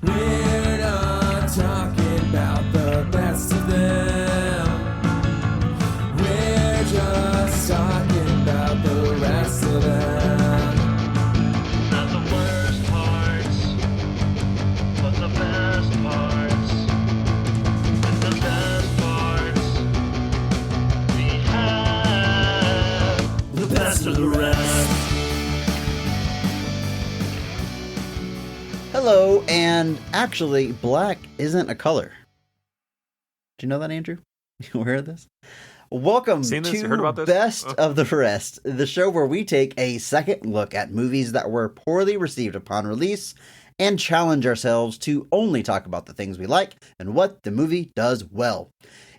We're not talking about the best of them. We're just talking about the rest of them. Not the worst parts, but the best parts. And the best parts we have. The best of the rest. Hello, and actually, black isn't a color. Do you know that, Andrew? You aware of this? Welcome Seen this? to Heard about this? Best of the Rest, the show where we take a second look at movies that were poorly received upon release and challenge ourselves to only talk about the things we like and what the movie does well.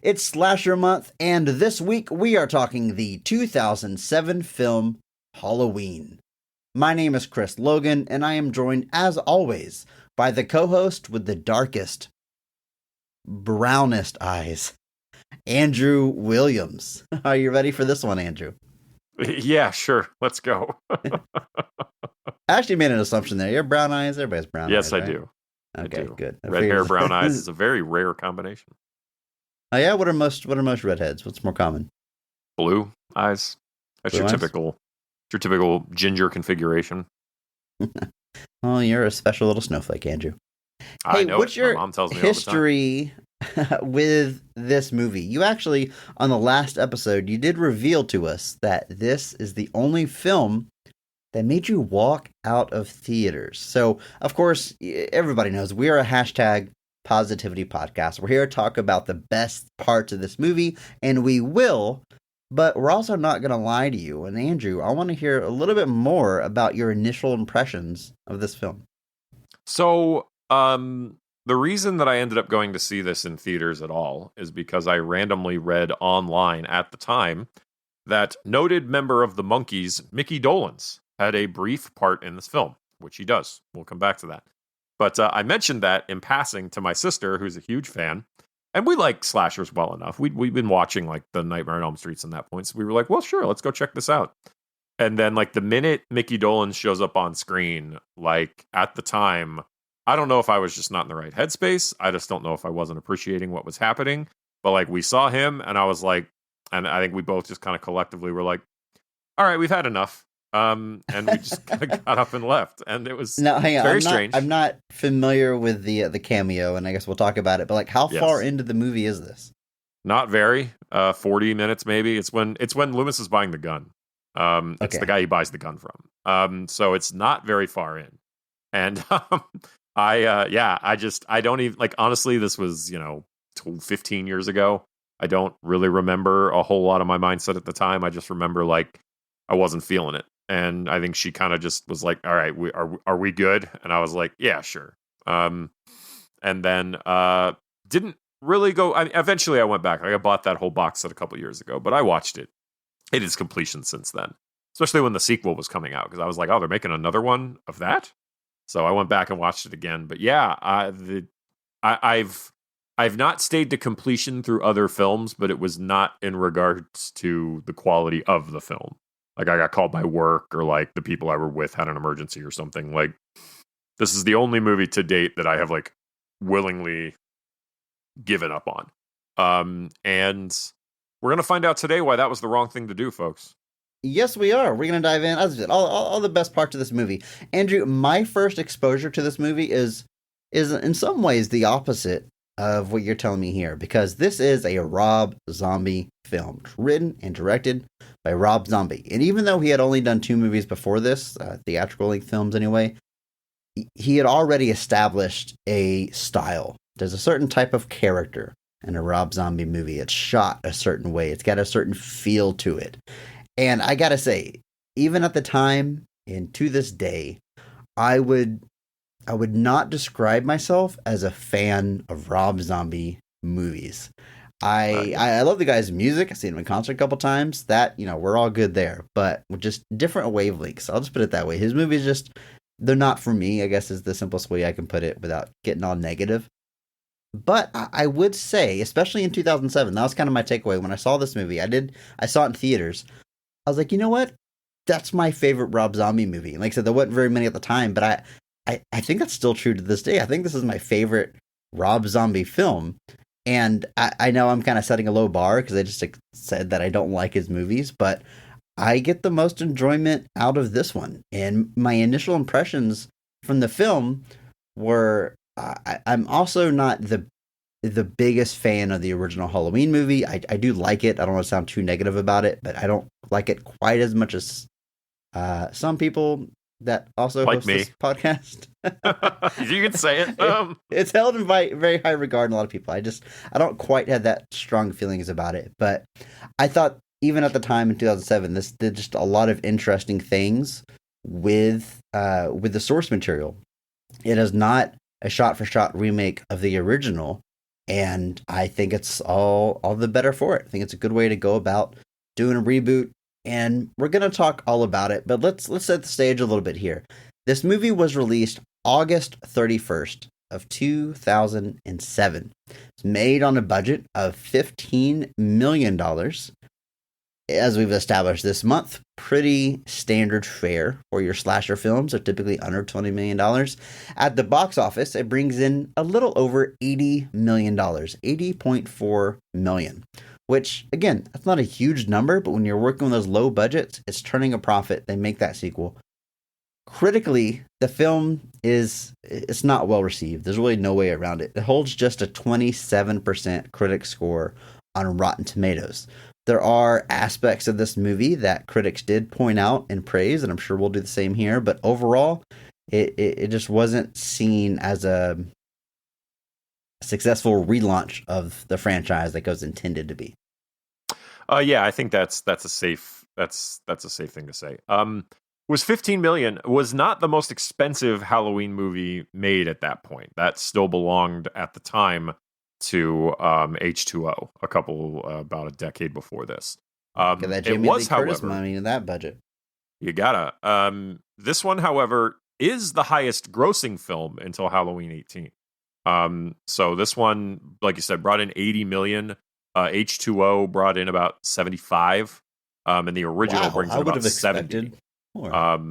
It's Slasher Month, and this week we are talking the 2007 film Halloween. My name is Chris Logan, and I am joined, as always, by the co-host with the darkest, brownest eyes, Andrew Williams. Are you ready for this one, Andrew? Yeah, sure. Let's go. I actually made an assumption there. You have brown eyes? Everybody's brown eyes, Yes, I right? do. Okay, I do. good. Red hair, brown eyes is a very rare combination. Oh yeah, what are most redheads? What's more common? Blue eyes. That's Blue your eyes? typical ginger configuration. Oh, you're a special little snowflake, Andrew. I Hey, know. what's My your mom tells me all the time. history with this movie? You actually, on the last episode, you did reveal to us that this is the only film that made you walk out of theaters. So, of course, everybody knows we are a hashtag positivity podcast. We're here to talk about the best parts of this movie, and we will, but we're also not going to lie to you. And Andrew, I want to hear a little bit more about your initial impressions of this film. So, the reason that I ended up going to see this in theaters at all is because I randomly read online at the time that noted member of the Monkees, Mickey Dolenz, had a brief part in this film, which he does. We'll come back to that. But I mentioned that in passing to my sister, who's a huge fan, and we like slashers well enough. We'd been watching like the Nightmare on Elm Streets in that point, so we were like, well, sure, let's go check this out. And then like the minute Mickey Dolenz shows up on screen, like at the time, I don't know if I was just not in the right headspace. I just don't know if I wasn't appreciating what was happening. But like we saw him, and I was like, and I think we both just kind of collectively were like, all right, we've had enough. And we just kind of got up and left, and it was Now, hang on. very strange. I'm not familiar with the cameo, and I guess we'll talk about it. But like, how Yes. far into the movie is this? Not very. 40 minutes maybe. It's when Loomis is buying the gun. It's Okay. the guy he buys the gun from. So it's not very far in. And I don't even like, honestly, this was 15 years ago. I don't really remember a whole lot of my mindset at the time. I just remember like I wasn't feeling it. And I think she kind of just was like, all right, are we good? And I was like, yeah, sure. And then didn't really go. Eventually I went back. Like, I bought that whole box set a couple years ago, but I watched it in its completion since then, especially when the sequel was coming out, because I was like, oh, they're making another one of that. So I went back and watched it again. But yeah, I've not stayed to completion through other films, but it was not in regards to the quality of the film. Like I got called by work, or like the people I were with had an emergency or something. Like this is the only movie to date that I have like willingly given up on. And we're going to find out today why that was the wrong thing to do, folks. Yes, we are. We're going to dive in. As I said, all the best parts of this movie. Andrew, my first exposure to this movie is in some ways the opposite of what you're telling me here, because this is a Rob Zombie film, written and directed by Rob Zombie. And even though he had only done 2 movies before this, theatrical length films anyway, he had already established a style. There's a certain type of character in a Rob Zombie movie. It's shot a certain way. It's got a certain feel to it. And I gotta say, even at the time and to this day, I would not describe myself as a fan of Rob Zombie movies. I love the guy's music. I've seen him in concert a couple times. That, we're all good there. But with just different wavelengths. I'll just put it that way. His movies just, they're not for me, I guess is the simplest way I can put it without getting all negative. But I would say, especially in 2007, that was kind of my takeaway. When I saw this movie, I saw it in theaters. I was like, you know what? That's my favorite Rob Zombie movie. And like I said, there wasn't very many at the time, but I think that's still true to this day. I think this is my favorite Rob Zombie film. And I know I'm kind of setting a low bar because I just said that I don't like his movies, but I get the most enjoyment out of this one. And my initial impressions from the film were I'm also not the biggest fan of the original Halloween movie. I do like it. I don't want to sound too negative about it, but I don't like it quite as much as some people that also Like host me. this podcast. You can say it. It's held in very high regard in a lot of people. I don't quite have that strong feelings about it, but I thought even at the time in 2007, this did just a lot of interesting things with the source material. It is not a shot-for-shot remake of the original, and I think it's all the better for it. I think it's a good way to go about doing a reboot, and we're going to talk all about it, but let's set the stage a little bit here. This movie was released August 31st of 2007. It's made on a budget of $15 million. As we've established this month, pretty standard fare for your slasher films are typically under $20 million. At the box office, it brings in a little over $80 million, $80.4 million, which, again, that's not a huge number, but when you're working with those low budgets, it's turning a profit. They make that sequel. Critically, the film it's not well received. There's really no way around it. It holds just a 27% critic score on Rotten Tomatoes. There are aspects of this movie that critics did point out and praise, and I'm sure we'll do the same here, but overall, it just wasn't seen as a successful relaunch of the franchise like it was intended to be. Yeah, I think that's a safe thing to say. Was 15 million was not the most expensive Halloween movie made at that point. That still belonged at the time to H2O, about a decade before this. Get that Jamie Lee Curtis money in that budget. You gotta. This one, however, is the highest grossing film until Halloween 18. So this one, like you said, brought in 80 million. H2O brought in about 75. And the original brings in about 70. More.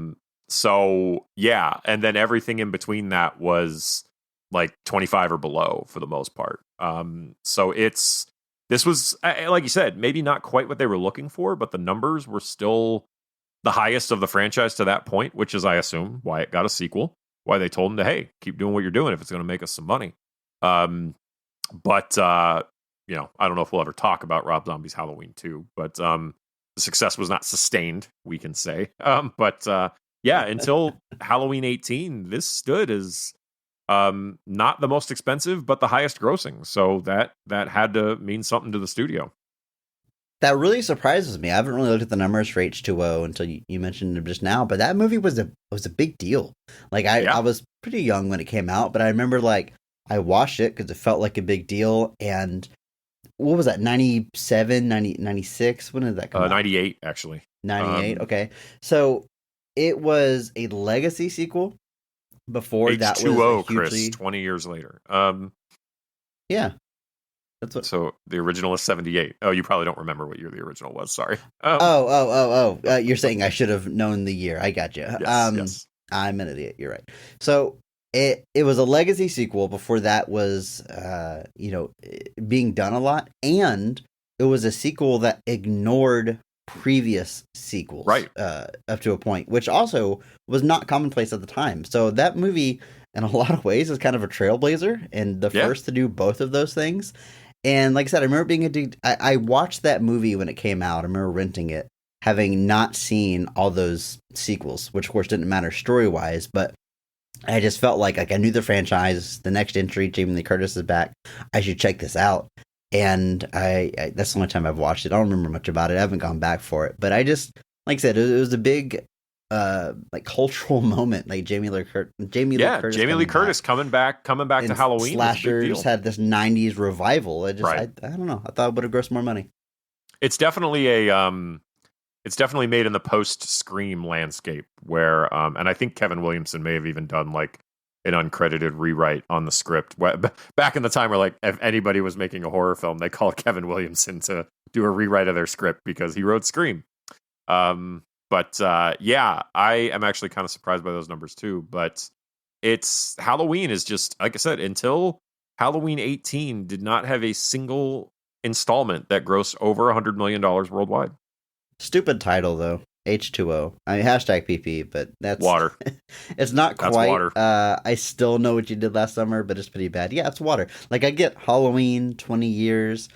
So yeah, and then everything in between that was like 25 or below for the most part. So this was, like you said, maybe not quite what they were looking for, but the numbers were still the highest of the franchise to that point, which is, I assume, why it got a sequel, why they told him to, hey, keep doing what you're doing if it's going to make us some money. But I don't know if we'll ever talk about Rob Zombie's Halloween 2, but the success was not sustained, we can say. Yeah, until Halloween 18, this stood as not the most expensive, but the highest grossing. So that had to mean something to the studio. That really surprises me. I haven't really looked at the numbers for H2O until you mentioned it just now, but that movie was a big deal. Like I was pretty young when it came out, but I remember like I watched it because it felt like a big deal. And what was that? 97, 96? When did that come out? 98, actually. 98. Okay. So it was a legacy sequel before H2O, that was hugely... Chris, 20 years later. Yeah. That's what. So the original is 78. Oh, you probably don't remember what year the original was. Sorry. You're saying I should have known the year. I got you. Yes. I'm an idiot. You're right. So it was a legacy sequel before that was, being done a lot. And it was a sequel that ignored previous sequels. Right. Up to a point, which also was not commonplace at the time. So that movie, in a lot of ways, is kind of a trailblazer and the first to do both of those things. And like I said, I remember being I watched that movie when it came out. I remember renting it, having not seen all those sequels, which of course didn't matter story-wise, but I just felt like I knew the franchise. The next entry, Jamie Lee Curtis is back. I should check this out. And I that's the only time I've watched it. I don't remember much about it. I haven't gone back for it. But I just, like I said, it was a big cultural moment. Like Jamie Lee Curtis coming back to Halloween. Slashers had this 90s revival. I don't know. I thought it would have grossed more money. It's definitely it's definitely made in the post-Scream landscape where and I think Kevin Williamson may have even done like an uncredited rewrite on the script. Back in the time where like if anybody was making a horror film, they called Kevin Williamson to do a rewrite of their script because he wrote Scream. But I am actually kind of surprised by those numbers too. But it's Halloween is just, like I said, until Halloween 18 did not have a single installment that grossed over $100 million worldwide. Stupid title though. H2O. I mean hashtag PP, but that's Water. It's not That's quite. water. I still know what you did last summer, but it's pretty bad. Yeah, it's water. Like I get Halloween, 20 years.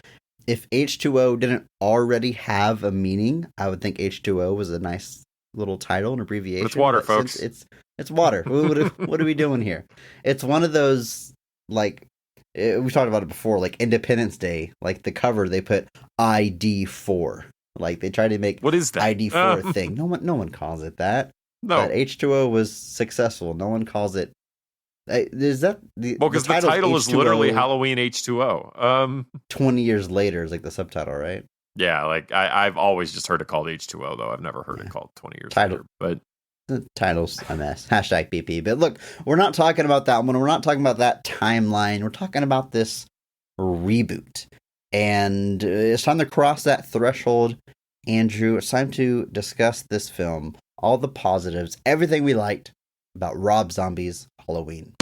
If H2O didn't already have a meaning, I would think H2O was a nice little title and abbreviation. But it's water, but folks. It's water. What are we doing here? It's one of those, like, we talked about it before, like Independence Day, like the cover, they put ID4. Like they try to make What is that? ID4 a thing. No one calls it that. No. But H2O was successful. No one calls it. Is that the Well, because the title is literally Halloween H2O. 20 years later is like the subtitle, right? Yeah, like I've always just heard it called H2O, though. I've never heard it called 20 years later. But the title's a mess. Hashtag PP. But look, we're not talking about that one. We're not talking about that timeline. We're talking about this reboot. And it's time to cross that threshold, Andrew. It's time to discuss this film, all the positives, everything we liked about Rob Zombie's Halloween.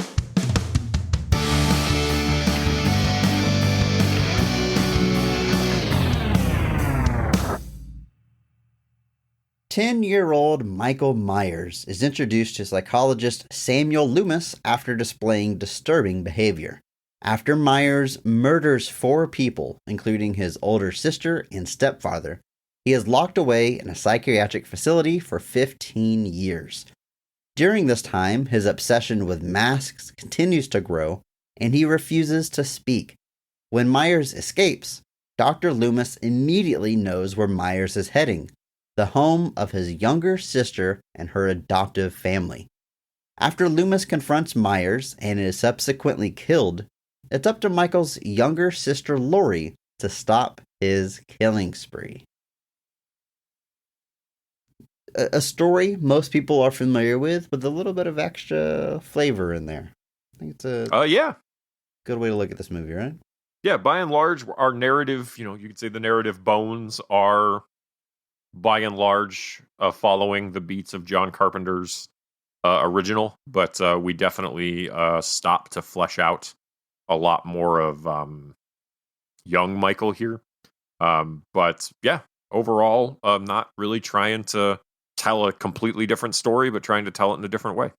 Ten-year-old Michael Myers is introduced to psychologist Samuel Loomis after displaying disturbing behavior. After Myers murders 4 people, including his older sister and stepfather, he is locked away in a psychiatric facility for 15 years. During this time, his obsession with masks continues to grow, and he refuses to speak. When Myers escapes, Dr. Loomis immediately knows where Myers is heading, the home of his younger sister and her adoptive family. After Loomis confronts Myers and is subsequently killed, it's up to Michael's younger sister Lori to stop his killing spree. A story most people are familiar with a little bit of extra flavor in there. I think it's a yeah, good way to look at this movie, right? Yeah, by and large, our narrative, you could say the narrative bones are, by and large, following the beats of John Carpenter's original, but we definitely stop to flesh out a lot more of young Michael here. But yeah, overall, not really trying to tell a completely different story, but trying to tell it in a different way.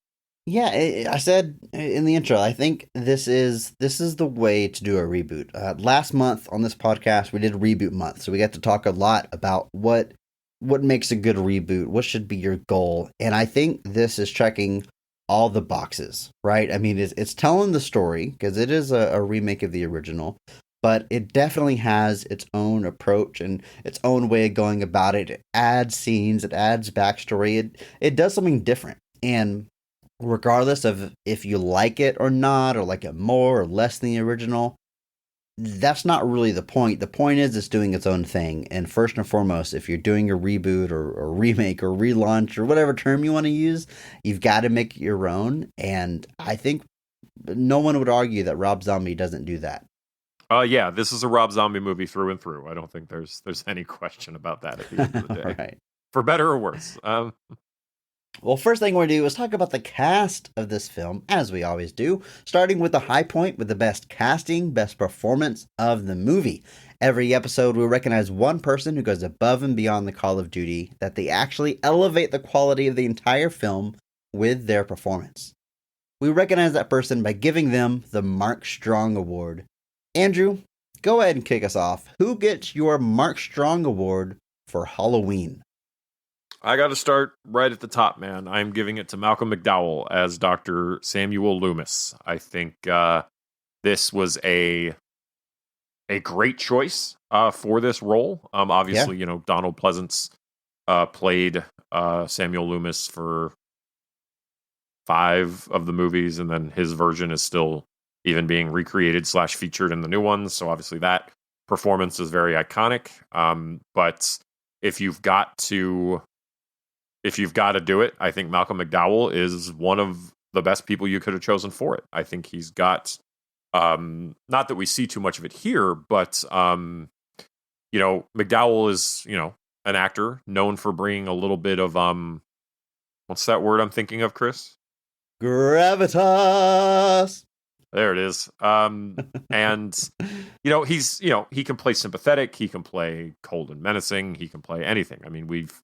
Yeah, I said in the intro, I think this is the way to do a reboot. Last month on this podcast, we did Reboot Month, so we got to talk a lot about what makes a good reboot, what should be your goal, and I think this is checking all the boxes, right? I mean, it's telling the story, because it is a remake of the original, but it definitely has its own approach and its own way of going about it. It adds scenes, it adds backstory, it does something different, and regardless of if you like it or not, or like it more or less than the original, that's not really the point. The point is it's doing its own thing. And first and foremost, if you're doing a reboot or remake or relaunch or whatever term you want to use, you've got to make it your own. And I think no one would argue that Rob Zombie doesn't do that. Yeah, this is a Rob Zombie movie through and through. I don't think there's any question about that at the end of the day. Right. For better or worse. Well, first thing we're going to do is talk about the cast of this film, as we always do, starting with the high point with the best casting, best performance of the movie. Every episode, we'll recognize one person who goes above and beyond the call of duty, that they actually elevate the quality of the entire film with their performance. We recognize that person by giving them the Mark Strong Award. Andrew, go ahead and kick us off. Who gets your Mark Strong Award for Halloween? I got to start right at the top, man. I'm giving it to Malcolm McDowell as Dr. Samuel Loomis. I think this was a great choice for this role. Obviously, Donald Pleasance played Samuel Loomis for 5 of the movies, and then his version is still even being recreated / featured in the new ones. So obviously that performance is very iconic. But if you've got to do it, I think Malcolm McDowell is one of the best people you could have chosen for it. I think he's got, not that we see too much of it here, but, McDowell is, an actor known for bringing a little bit of, what's that word I'm thinking of, Chris? Gravitas. There it is. And he can play sympathetic, he can play cold and menacing, he can play anything. I mean, we've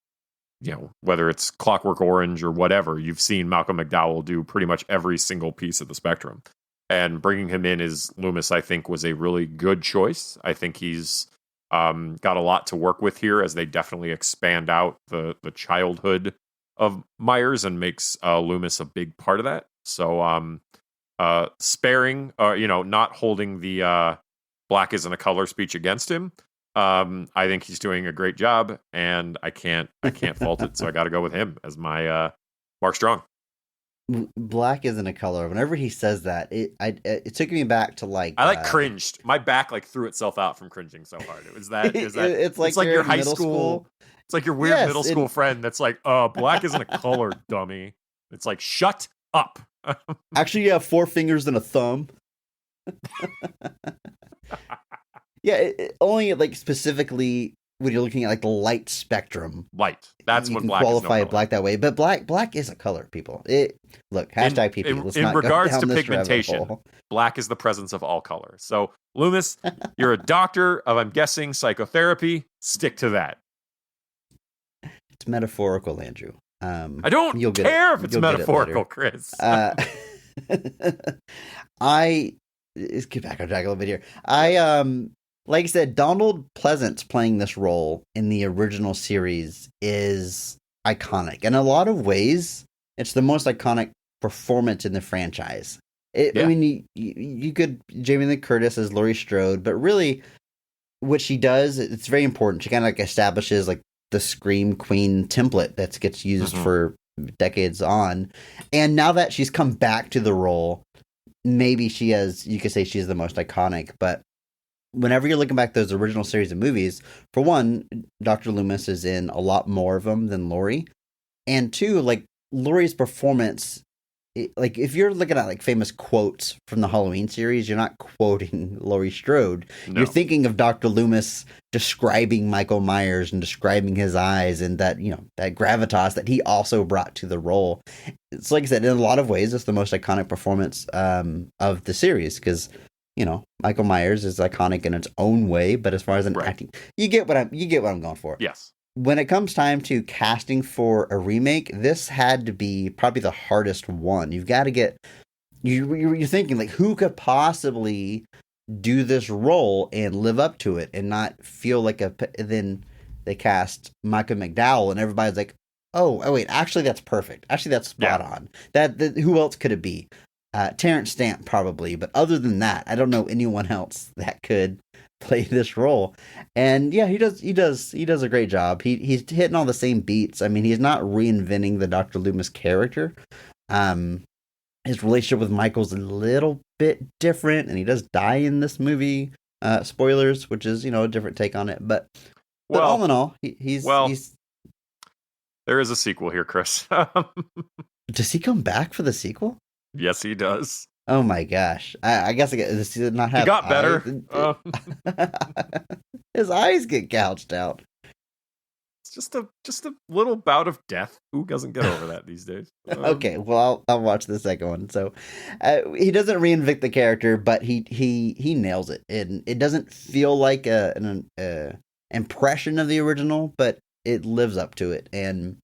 whether it's Clockwork Orange or whatever, you've seen Malcolm McDowell do pretty much every single piece of the spectrum. And bringing him in as Loomis, I think, was a really good choice. I think he's got a lot to work with here as they definitely expand out the childhood of Myers and makes Loomis a big part of that. So sparing, not holding the black isn't a color speech against him. I think he's doing a great job, and I can't fault it. So I got to go with him as my Mark Strong. Black isn't a color. Whenever he says that, it took me back to cringed. My back threw itself out from cringing so hard. It was that. It's like your high school. It's like your weird middle school friend that's like, black isn't a color, dummy. It's like, shut up. Actually, you have 4 fingers and a thumb. Yeah, only like specifically when you're looking at like the light spectrum. Light. That's when black qualify is no black that way. But black is a color, people. Look, hashtag PP. In regards to pigmentation, black is the presence of all color. So, Loomis, you're a doctor of, I'm guessing, psychotherapy. Stick to that. It's metaphorical, Andrew. I don't care if it's metaphorical, Chris. Let's get back on track a little bit here. Like I said, Donald Pleasance playing this role in the original series is iconic. In a lot of ways, it's the most iconic performance in the franchise. I mean, you could Jamie Lee Curtis as Laurie Strode, but really, what she does, it's very important. She kind of like establishes like the Scream Queen template that gets used for decades on. And now that she's come back to the role, maybe you could say she's the most iconic, but whenever you're looking back those original series of movies, for one, Dr. Loomis is in a lot more of them than Laurie. And two, like Laurie's performance, like if you're looking at like famous quotes from the Halloween series, you're not quoting Laurie Strode. No. You're thinking of Dr. Loomis describing Michael Myers and describing his eyes and that, that gravitas that he also brought to the role. It's like I said, in a lot of ways, it's the most iconic performance of the series because, Michael Myers is iconic in its own way, but as far as an acting, you get what I'm going for. Yes. When it comes time to casting for a remake, this had to be probably the hardest one. You've got to get you're thinking like who could possibly do this role and live up to it and not feel like then they cast Malcolm McDowell and everybody's like, oh wait, actually that's perfect. Actually that's spot on. That who else could it be? Terrence Stamp probably, but other than that, I don't know anyone else that could play this role. And yeah, he does a great job. He's hitting all the same beats. I mean, he's not reinventing the Dr. Loomis character. His relationship with Michael's a little bit different, and he does die in this movie. Spoilers, which is a different take on it. But all in all, he's there is a sequel here, Chris. Does he come back for the sequel? Yes, he does. Oh my gosh! I guess does he not have? He got better. His eyes get gouged out. It's just a little bout of death. Who doesn't get over that these days? Okay, well I'll watch the second one. So he doesn't reinvent the character, but he nails it, and it doesn't feel like an impression of the original, but it lives up to it. And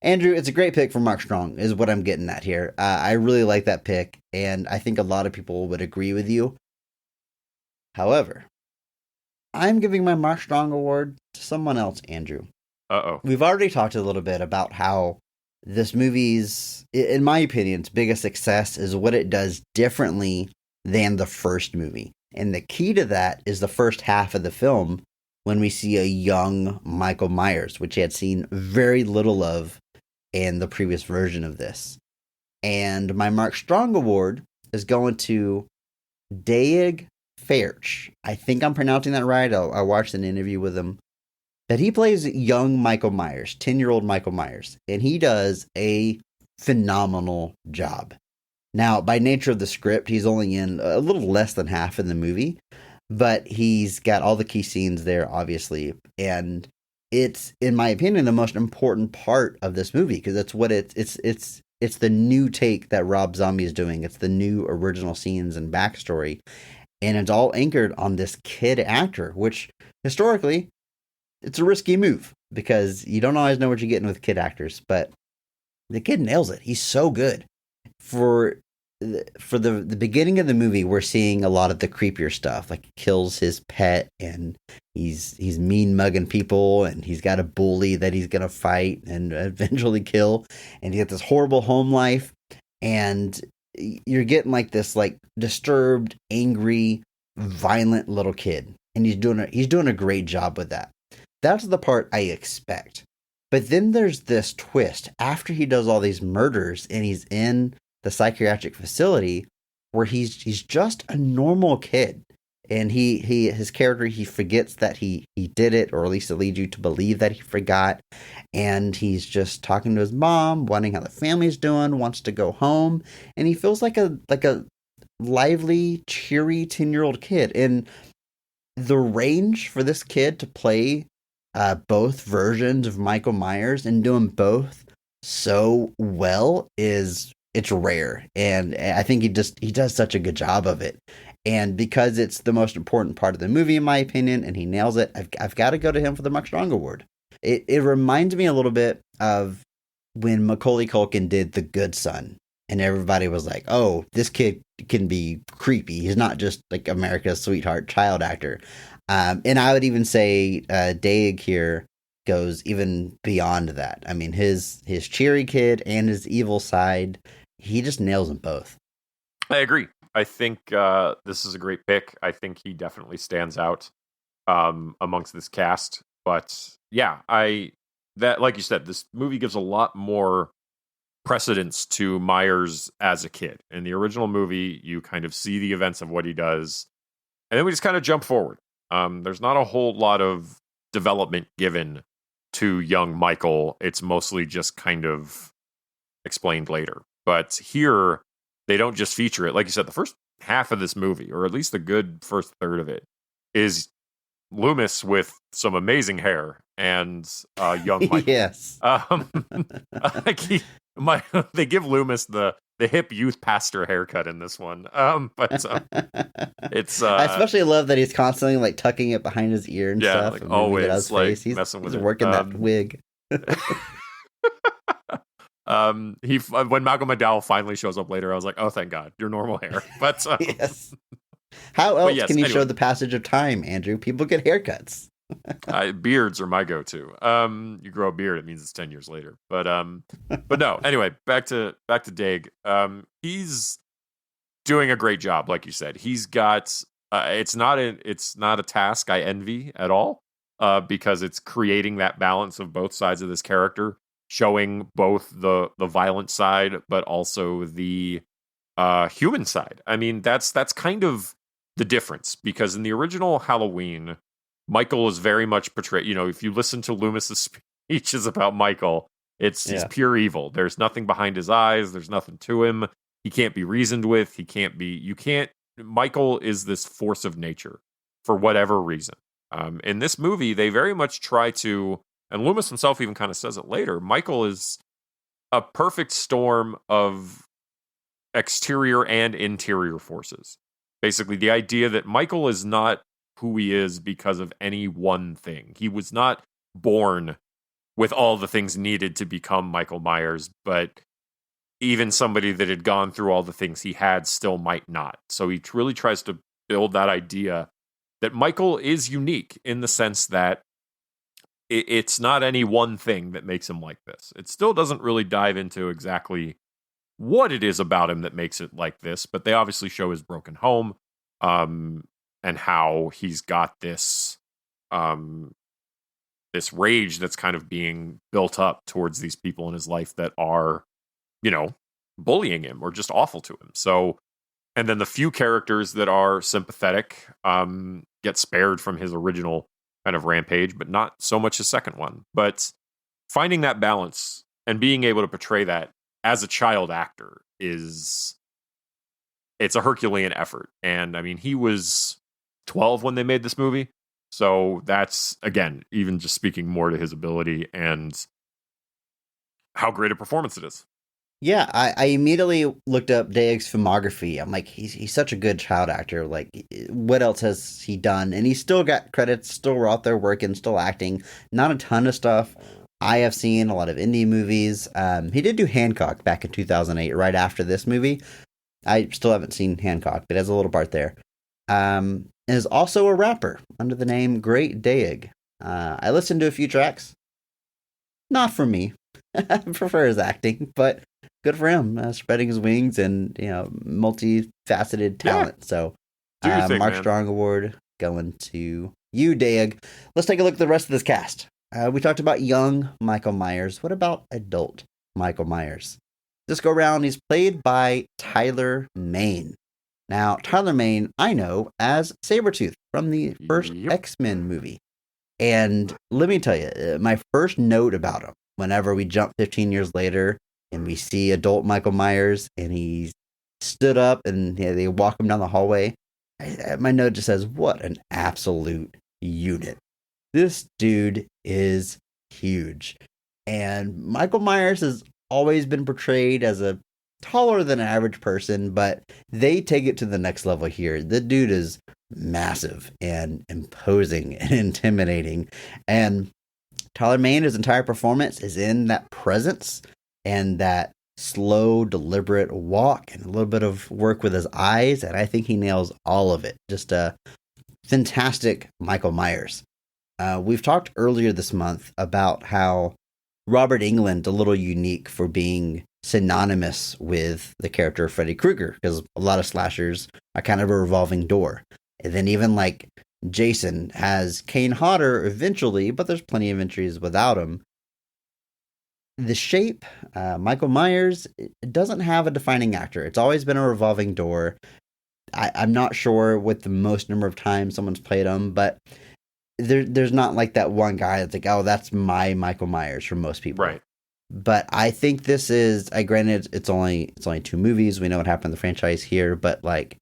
Andrew, it's a great pick for Mark Strong, is what I'm getting at here. I really like that pick, and I think a lot of people would agree with you. However, I'm giving my Mark Strong award to someone else, Andrew. Uh-oh. We've already talked a little bit about how this movie's, in my opinion, its biggest success is what it does differently than the first movie. And the key to that is the first half of the film when we see a young Michael Myers, which he had seen very little of in the previous version of this. And my Mark Strong award is going to Daeg Faerch. I think I'm pronouncing that right. I watched an interview with him. That he plays young Michael Myers, 10-year-old Michael Myers, and he does a phenomenal job. Now, by nature of the script, he's only in a little less than half in the movie, but he's got all the key scenes there, obviously, and it's, in my opinion, the most important part of this movie because that's what it's it's the new take that Rob Zombie is doing. It's the new original scenes and backstory, and it's all anchored on this kid actor, which historically it's a risky move because you don't always know what you're getting with kid actors, but the kid nails it. He's so good. For the beginning of the movie, we're seeing a lot of the creepier stuff, like he kills his pet and he's mean mugging people, and he's got a bully that he's gonna fight and eventually kill, and he got this horrible home life, and you're getting like this like disturbed, angry, violent little kid, and he's doing a great job with that. That's the part I expect. But then there's this twist after he does all these murders and he's in the psychiatric facility where he's just a normal kid, and his character, he forgets that he did it, or at least it leads you to believe that he forgot, and he's just talking to his mom, wondering how the family's doing, wants to go home, and he feels like a lively, cheery 10-year-old kid. And the range for this kid to play both versions of Michael Myers and do them both so well it's rare, and I think he does such a good job of it. And because it's the most important part of the movie, in my opinion, and he nails it, I've got to go to him for the Much Strong Award. It reminds me a little bit of when Macaulay Culkin did The Good Son, and everybody was like, "Oh, this kid can be creepy. He's not just like America's sweetheart child actor." And I would even say Daeg here goes even beyond that. I mean, his cheery kid and his evil side, he just nails them both. I agree. I think this is a great pick. I think he definitely stands out amongst this cast. But yeah, like you said, this movie gives a lot more precedence to Myers as a kid. In the original movie, you kind of see the events of what he does, and then we just kind of jump forward. There's not a whole lot of development given to young Michael. It's mostly just kind of explained later. But here, they don't just feature it. Like you said, the first half of this movie, or at least the good first third of it, is Loomis with some amazing hair and young Michael. Yes. They give Loomis the hip youth pastor haircut in this one. It's I especially love that he's constantly like tucking it behind his ear and stuff. Like and always like he's messing with he's it. working that wig. When Malcolm McDowell finally shows up later, I was like, "Oh, thank God, your normal hair." But yes. How else yes, can you anyway. show the passage of time, Andrew? People get haircuts. Beards are my go-to. You grow a beard, it means it's 10 years later. But no. Anyway, back to Daeg. He's doing a great job, like you said. He's got. It's not a task I envy at all, because it's creating that balance of both sides of this character, showing both the violent side, but also the human side. I mean, that's kind of the difference, because in the original Halloween, Michael is very much portrayed. You know, if you listen to Loomis's speeches about Michael, he's pure evil. There's nothing behind his eyes. There's nothing to him. He can't be reasoned with. Michael is this force of nature for whatever reason. In this movie, they very much try to, and Loomis himself even kind of says it later, Michael is a perfect storm of exterior and interior forces. Basically, the idea that Michael is not who he is because of any one thing. He was not born with all the things needed to become Michael Myers, but even somebody that had gone through all the things he had still might not. So he really tries to build that idea that Michael is unique in the sense that it's not any one thing that makes him like this. It still doesn't really dive into exactly what it is about him that makes it like this, but they obviously show his broken home, and how he's got this this rage that's kind of being built up towards these people in his life that are, bullying him or just awful to him. So, and then the few characters that are sympathetic get spared from his original kind of rampage, but not so much his second one. But finding that balance and being able to portray that as a child actor it's a Herculean effort. And I mean, he was 12 when they made this movie. So that's, again, even just speaking more to his ability and how great a performance it is. Yeah, I immediately looked up Daeg's filmography. I'm like, he's such a good child actor. Like, what else has he done? And he's still got credits, still out there working, still acting. Not a ton of stuff. I have seen a lot of indie movies. He did do Hancock back in 2008, right after this movie. I still haven't seen Hancock, but has a little part there. And is also a rapper under the name Great Daeg. I listened to a few tracks. Not for me. I prefer his acting, but good for him, spreading his wings and multifaceted talent. So, Do your thing, Mark man. Strong Award going to you, Daeg. Let's take a look at the rest of this cast. We talked about young Michael Myers. What about adult Michael Myers? This go round, he's played by Tyler Mane. Now, Tyler Mane, I know as Sabretooth from the first Yep. X-Men movie. And let me tell you, my first note about him, whenever we jump 15 years later and we see adult Michael Myers and he stood up and they walk him down the hallway, my note just says, what an absolute unit. This dude is huge. And Michael Myers has always been portrayed as a taller than average person, but they take it to the next level here. The dude is massive and imposing and intimidating. And Tyler Mane, his entire performance is in that presence and that slow, deliberate walk and a little bit of work with his eyes. And I think he nails all of it. Just a fantastic Michael Myers. We've talked earlier this month about how Robert Englund a little unique for being synonymous with the character of Freddy Krueger, because a lot of slashers are kind of a revolving door. And then even like Jason has Kane Hodder eventually, but there's plenty of entries without him. The Shape, Michael Myers, it doesn't have a defining actor. It's always been a revolving door. I'm not sure what the most number of times someone's played him, but there's not like that one guy that's like, oh, that's my Michael Myers for most people. Right. But I think this is, granted, it's only 2 movies. We know what happened in the franchise here, but like,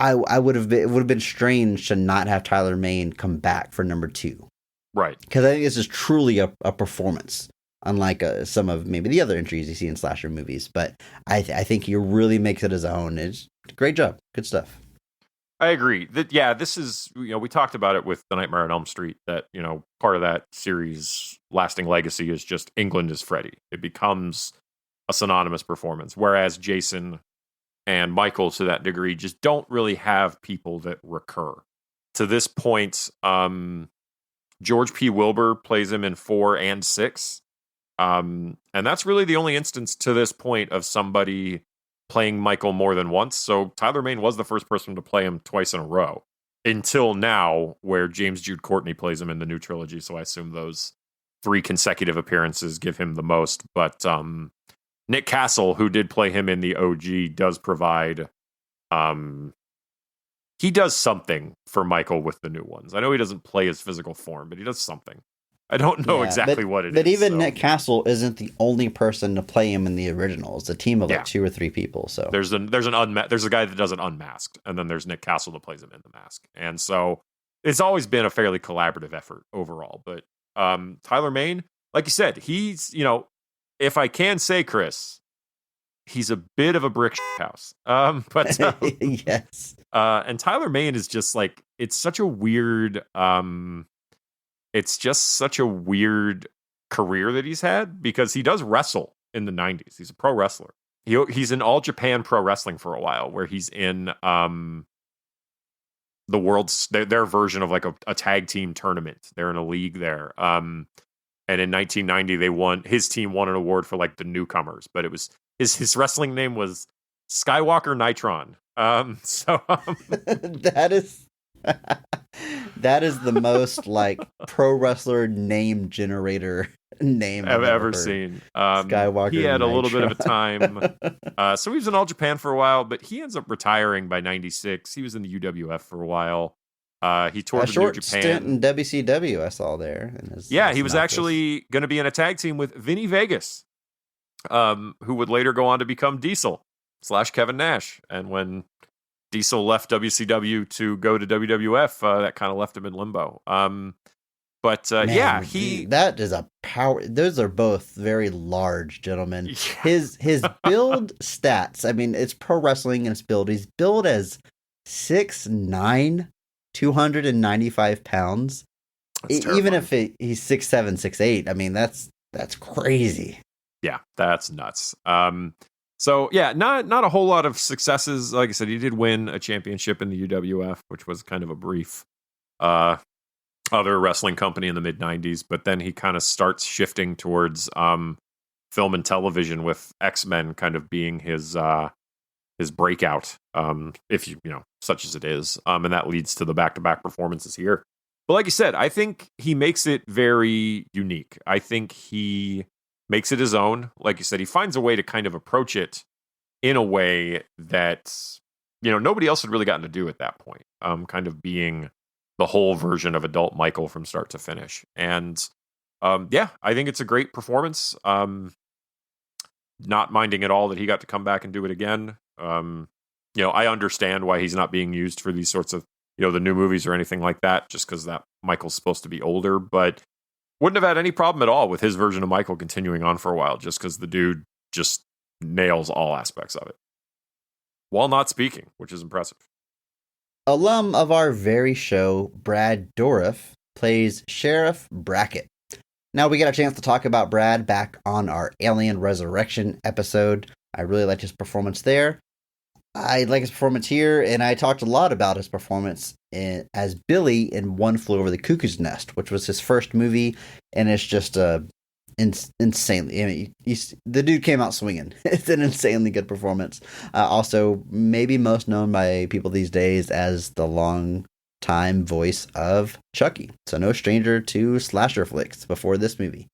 it would have been strange to not have Tyler Mane come back for number 2. Right. Because I think this is truly a performance, unlike some of maybe the other entries you see in slasher movies. But I think he really makes it his own. It's a great job. Good stuff. I agree. This is, we talked about it with The Nightmare on Elm Street, that, part of that series' lasting legacy is just England is Freddy. It becomes a synonymous performance, whereas Jason and Michael, to that degree, just don't really have people that recur. To this point, George P. Wilbur plays him in 4 and 6. And that's really the only instance to this point of somebody playing Michael more than once. So Tyler Mane was the first person to play him twice in a row until now, where James Jude Courtney plays him in the new trilogy. So I assume those 3 consecutive appearances give him the most. But Nick Castle, who did play him in the OG, does provide he does something for Michael with the new ones. I know he doesn't play his physical form, but he does something. I don't know exactly what it is. But even so. Nick Castle isn't the only person to play him in the original. It's a team of like Yeah. 2 or 3 people. So There's a guy that does it unmasked, and then there's Nick Castle that plays him in the mask. And so it's always been a fairly collaborative effort overall. But Tyler Mane, like you said, he's, if I can say, Chris, he's a bit of a brick house. But yes. And Tyler Mane is just like, it's such a weird career that he's had, because he does wrestle in the 90s. He's a pro wrestler. He's in All Japan Pro Wrestling for a while, where he's in the world's their version of like a tag team tournament. They're in a league there. And in 1990, his team won an award for like the newcomers, but it was his wrestling name was Skywalker Nitron. That is the most like pro wrestler name generator name I've ever seen. Skywalker. He had a little Nitro. bit of a time. So he was in All Japan for a while, but he ends up retiring by 96. He was in the UWF for a while. He toured A in New short Japan. stint in WCW I saw there. He was actually going to be in a tag team with Vinny Vegas, who would later go on to become Diesel / Kevin Nash. And when Diesel left WCW to go to WWF, that kind of left him in limbo. But Man, he that is a power. Those are both very large gentlemen. yeah, His build stats. I mean, it's pro wrestling and it's build. He's billed as 6'9", 295 pounds. that's Even terrifying. if he's 6'7", 6'8", I mean, that's crazy. Yeah, that's nuts. So yeah, not a whole lot of successes. Like I said, he did win a championship in the UWF, which was kind of a brief other wrestling company in the mid 90s, but then he kind of starts shifting towards film and television, with X-Men kind of being his breakout, if you know, such as it is. And that leads to the back-to-back performances here. But like you said, I think he makes it very unique. I think he makes it his own. Like you said, he finds a way to kind of approach it in a way that, you know, nobody else had really gotten to do at that point. Kind of being the whole version of adult Michael from start to finish. And yeah, I think it's a great performance. Not minding at all that he got to come back and do it again. You know, I understand why he's not being used for these sorts of, you know, the new movies or anything like that, just because that Michael's supposed to be older, but wouldn't have had any problem at all with his version of Michael continuing on for a while, just because the dude just nails all aspects of it while not speaking, which is impressive. Alum of our very show, Brad Dourif, plays Sheriff Brackett. Now we get a chance to talk about Brad back on our Alien Resurrection episode. I really liked his performance there. I like his performance here, and I talked a lot about his performance as Billy in One Flew Over the Cuckoo's Nest, which was his first movie, and it's just insanely. I mean, the dude came out swinging. It's an insanely good performance. Also, maybe most known by people these days as the long-time voice of Chucky. So no stranger to slasher flicks before this movie.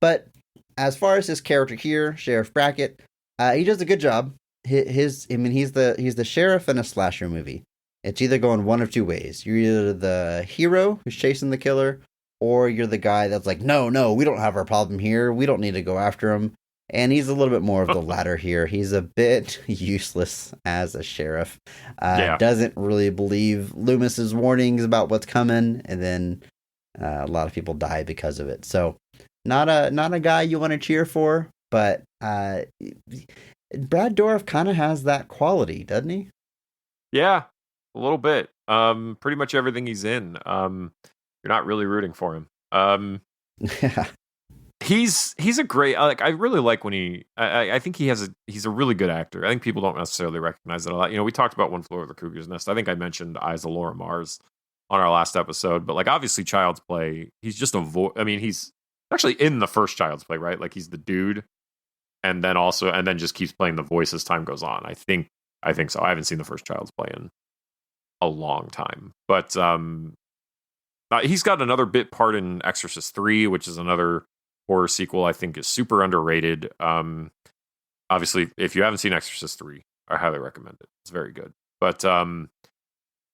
But as far as his character here, Sheriff Brackett, he does a good job. He's the sheriff in a slasher movie. It's either going one of two ways. You're either the hero who's chasing the killer, or you're the guy that's like, no, we don't have our problem here. We don't need to go after him. And he's a little bit more of the latter here. He's a bit useless as a sheriff. Doesn't really believe Loomis's warnings about what's coming, and then a lot of people die because of it. So not a guy you want to cheer for, but Brad Dourif kind of has that quality, doesn't he? Yeah, a little bit. Pretty much everything he's in. You're not really rooting for him. Yeah. He's a great, like, I really like when I think he's a really good actor. I think people don't necessarily recognize it a lot. You know, we talked about One Flew Over the Cuckoo's Nest. I think I mentioned Eyes of Laura Mars on our last episode, but like, obviously Child's Play, he's just he's actually in the first Child's Play, right? Like, he's the dude, and then just keeps playing the voice as time goes on. I think so. I haven't seen the first Child's Play in a long time, but he's got another bit part in Exorcist 3, which is another horror sequel I think is super underrated. Obviously, if you haven't seen Exorcist 3, I highly recommend it. It's very good. But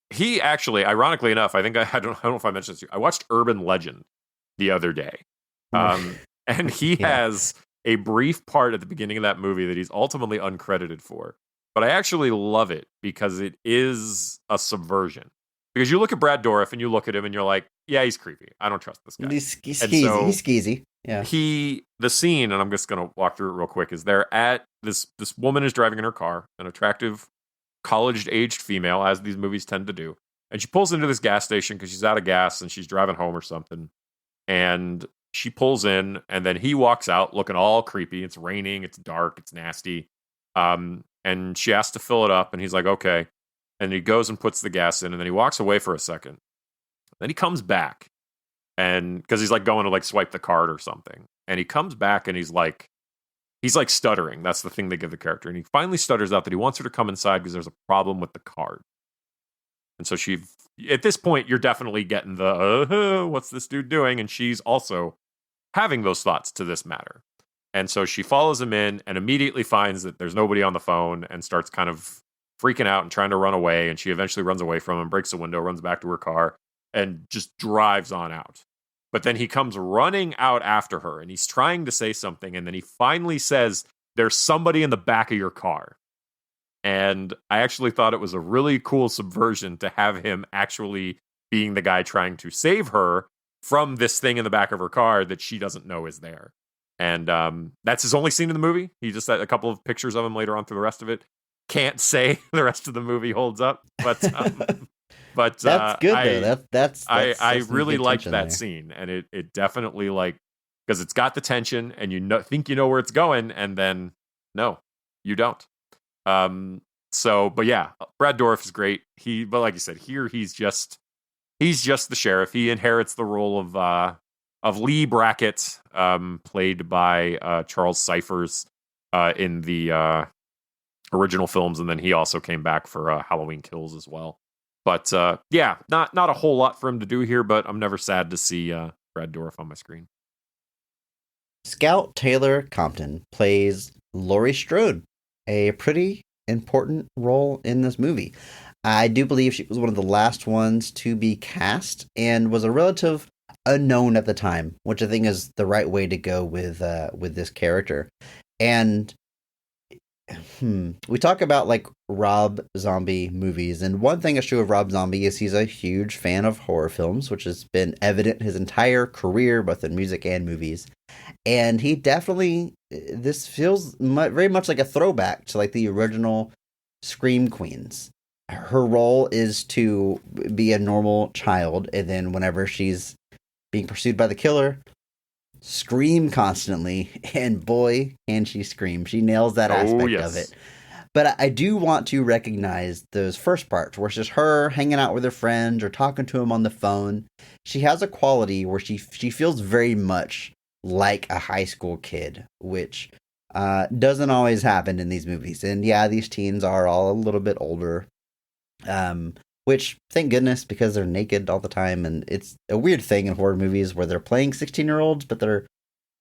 he actually, ironically enough, I don't know if I mentioned this to you, I watched Urban Legend the other day. And he has a brief part at the beginning of that movie that he's ultimately uncredited for. But I actually love it because it is a subversion. Because you look at Brad Dourif and you look at him and you're like, yeah, he's creepy. I don't trust this guy. He's skeezy. So he's skeezy. Yeah. The scene, and I'm just going to walk through it real quick, is they're at this woman is driving in her car, an attractive college-aged female, as these movies tend to do. And she pulls into this gas station because she's out of gas and she's driving home or something. And she pulls in, and then he walks out looking all creepy. It's raining, it's dark, it's nasty. And she has to fill it up, and he's like, okay. And he goes and puts the gas in, and then he walks away for a second. Then he comes back, and because he's like going to like swipe the card or something. And he comes back, and he's like stuttering. That's the thing they give the character. And he finally stutters out that he wants her to come inside because there's a problem with the card. And so at this point, you're definitely getting the, what's this dude doing? And she's also having those thoughts to this matter. And so she follows him in and immediately finds that there's nobody on the phone and starts kind of freaking out and trying to run away. And she eventually runs away from him, breaks the window, runs back to her car, and just drives on out. But then he comes running out after her, and he's trying to say something, and then he finally says, there's somebody in the back of your car. And I actually thought it was a really cool subversion to have him actually being the guy trying to save her, from this thing in the back of her car that she doesn't know is there. And that's his only scene in the movie. He just had a couple of pictures of him later on through the rest of it. Can't say the rest of the movie holds up, but that's good though. That's I really liked that there. scene, and it definitely like, because it's got the tension, and think you know where it's going, and then no, you don't. But yeah, Brad Dourif is great. But like you said, here he's just the sheriff. He inherits the role of Lee Brackett, played by Charles Cyphers in the original films, and then he also came back for Halloween Kills as well. But yeah, not a whole lot for him to do here, but I'm never sad to see Brad Dourif on my screen. Scout Taylor Compton plays Laurie Strode, a pretty important role in this movie. I do believe she was one of the last ones to be cast and was a relative unknown at the time, which I think is the right way to go with this character. And we talk about like Rob Zombie movies, and one thing that's true of Rob Zombie is he's a huge fan of horror films, which has been evident his entire career, both in music and movies. And he definitely, this feels very much like a throwback to like the original Scream Queens. Her role is to be a normal child, and then whenever she's being pursued by the killer, scream constantly, and boy, can she scream. She nails that aspect of it. But I do want to recognize those first parts where it's just her hanging out with her friends or talking to him on the phone. She has a quality where she feels very much like a high school kid, which doesn't always happen in these movies. And yeah, these teens are all a little bit older, which thank goodness, because they're naked all the time. And it's a weird thing in horror movies where they're playing 16-year-olds, but they're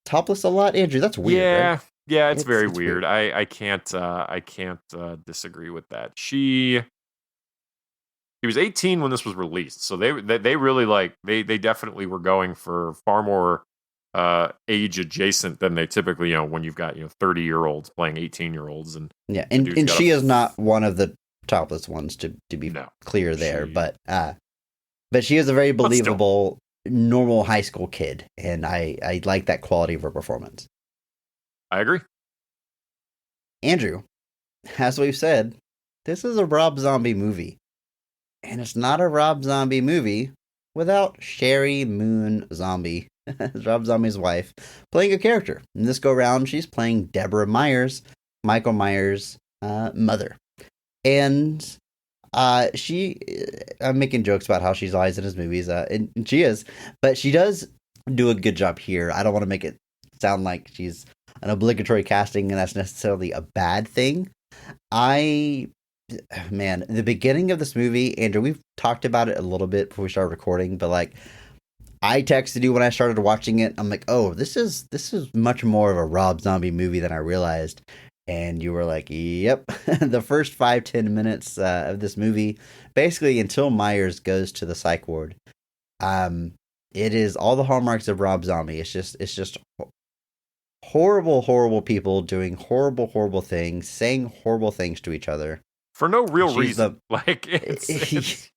topless a lot. Andrew, that's weird. Yeah. Right? Yeah, it's very weird. I can't disagree with that. He was 18 when this was released, so they really like they definitely were going for far more age adjacent than they typically, when you've got 30-year-olds playing 18-year-olds. And yeah, and she is not one of the topless ones, to be clear there, but she is a very believable normal high school kid, and I like that quality of her performance. I agree. Andrew, as we've said, this is a Rob Zombie movie. And it's not a Rob Zombie movie without Sherry Moon Zombie, Rob Zombie's wife, playing a character. In this go-round, she's playing Deborah Myers, Michael Myers' mother. And I'm making jokes about how she's always in his movies, and she is, but she does do a good job here. I don't want to make it sound like she's an obligatory casting and that's necessarily a bad thing. The beginning of this movie, Andrew, we've talked about it a little bit before we started recording, but like, I texted you when I started watching it. I'm like, oh, this is much more of a Rob Zombie movie than I realized. And you were like, yep. The first 5-10 minutes of this movie, basically until Myers goes to the psych ward, it is all the hallmarks of Rob Zombie. It's just horrible people doing horrible things, saying horrible things to each other for no real reason. It's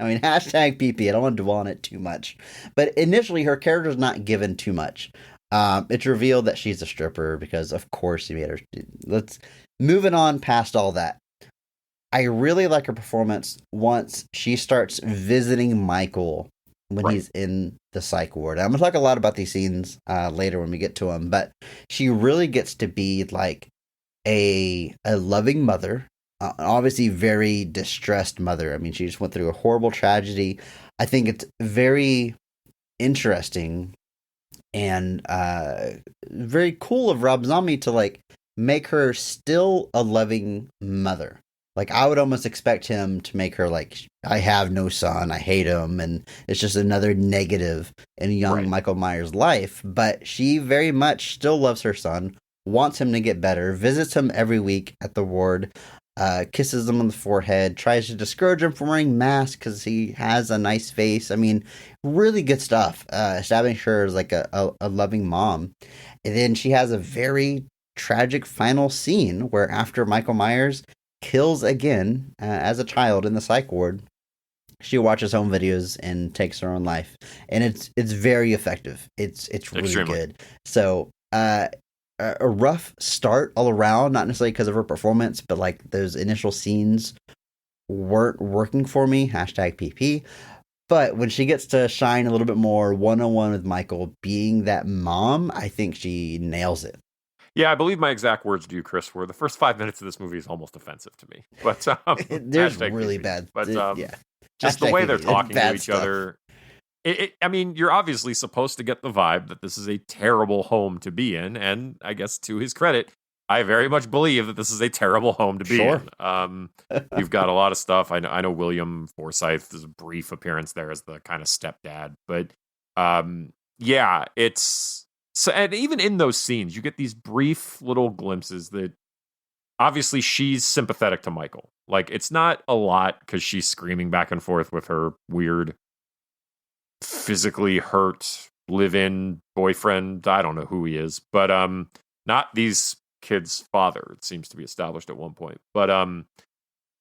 I mean, hashtag PP. I don't want to dwell on it too much, but initially her character's not given too much. It's revealed that she's a stripper because, of course, he made her. Let's moving on past all that. I really like her performance once she starts visiting Michael when he's in the psych ward. I'm going to talk a lot about these scenes later when we get to them, but she really gets to be like a loving mother, obviously very distressed mother. I mean, she just went through a horrible tragedy. I think it's very interesting and very cool of Rob Zombie to like make her still a loving mother. Like, I would almost expect him to make her like, I have no son, I hate him, and it's just another negative in young Michael Myers' life. But she very much still loves her son, wants him to get better, visits him every week at the ward, kisses him on the forehead, tries to discourage him from wearing masks because he has a nice face. I mean, really good stuff. Establishing her as like a loving mom. And then she has a very tragic final scene where after Michael Myers kills again as a child in the psych ward, She watches home videos and takes her own life, and it's very effective. It's really Extremely. good. So a rough start all around, not necessarily because of her performance, but like those initial scenes weren't working for me. Hashtag PP. But when she gets to shine a little bit more one-on-one with Michael, being that mom, I think she nails it. Yeah, I believe my exact words to you, Chris, were the first 5 minutes of this movie is almost offensive to me. But There's hashtag really PP. bad. But yeah. just the Hashtag way they're PP. talking to Bad each stuff. other. I mean, you're obviously supposed to get the vibe that this is a terrible home to be in, and I guess to his credit, I very much believe that this is a terrible home to be Sure. in. You've got a lot of stuff. I know William Forsythe, there's a brief appearance there as the kind of stepdad, but yeah, it's so. And even in those scenes, you get these brief little glimpses that obviously she's sympathetic to Michael. Like, it's not a lot because she's screaming back and forth with her weird, physically hurt live-in boyfriend. I don't know who he is, but not these kids' father. It seems to be established at one point. But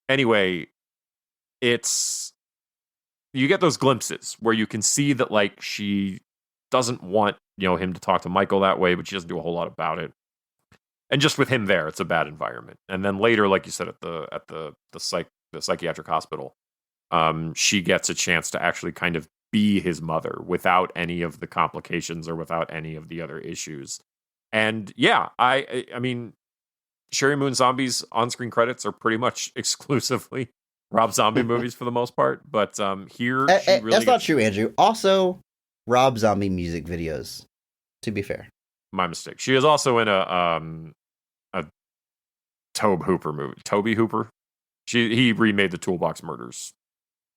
anyway, it's you get those glimpses where you can see that like she doesn't want him to talk to Michael that way, but she doesn't do a whole lot about it. And just with him there, it's a bad environment. And then later, like you said, at the psychiatric hospital, she gets a chance to actually kind of be his mother without any of the complications or without any of the other issues. And yeah, I mean, Sherry Moon Zombie's on-screen credits are pretty much exclusively Rob Zombie movies for the most part. But here, she really that's not true, Andrew. Also, Rob Zombie music videos, to be fair. My mistake. She is also in a Tobe Hooper movie. Toby Hooper. He remade the Toolbox Murders,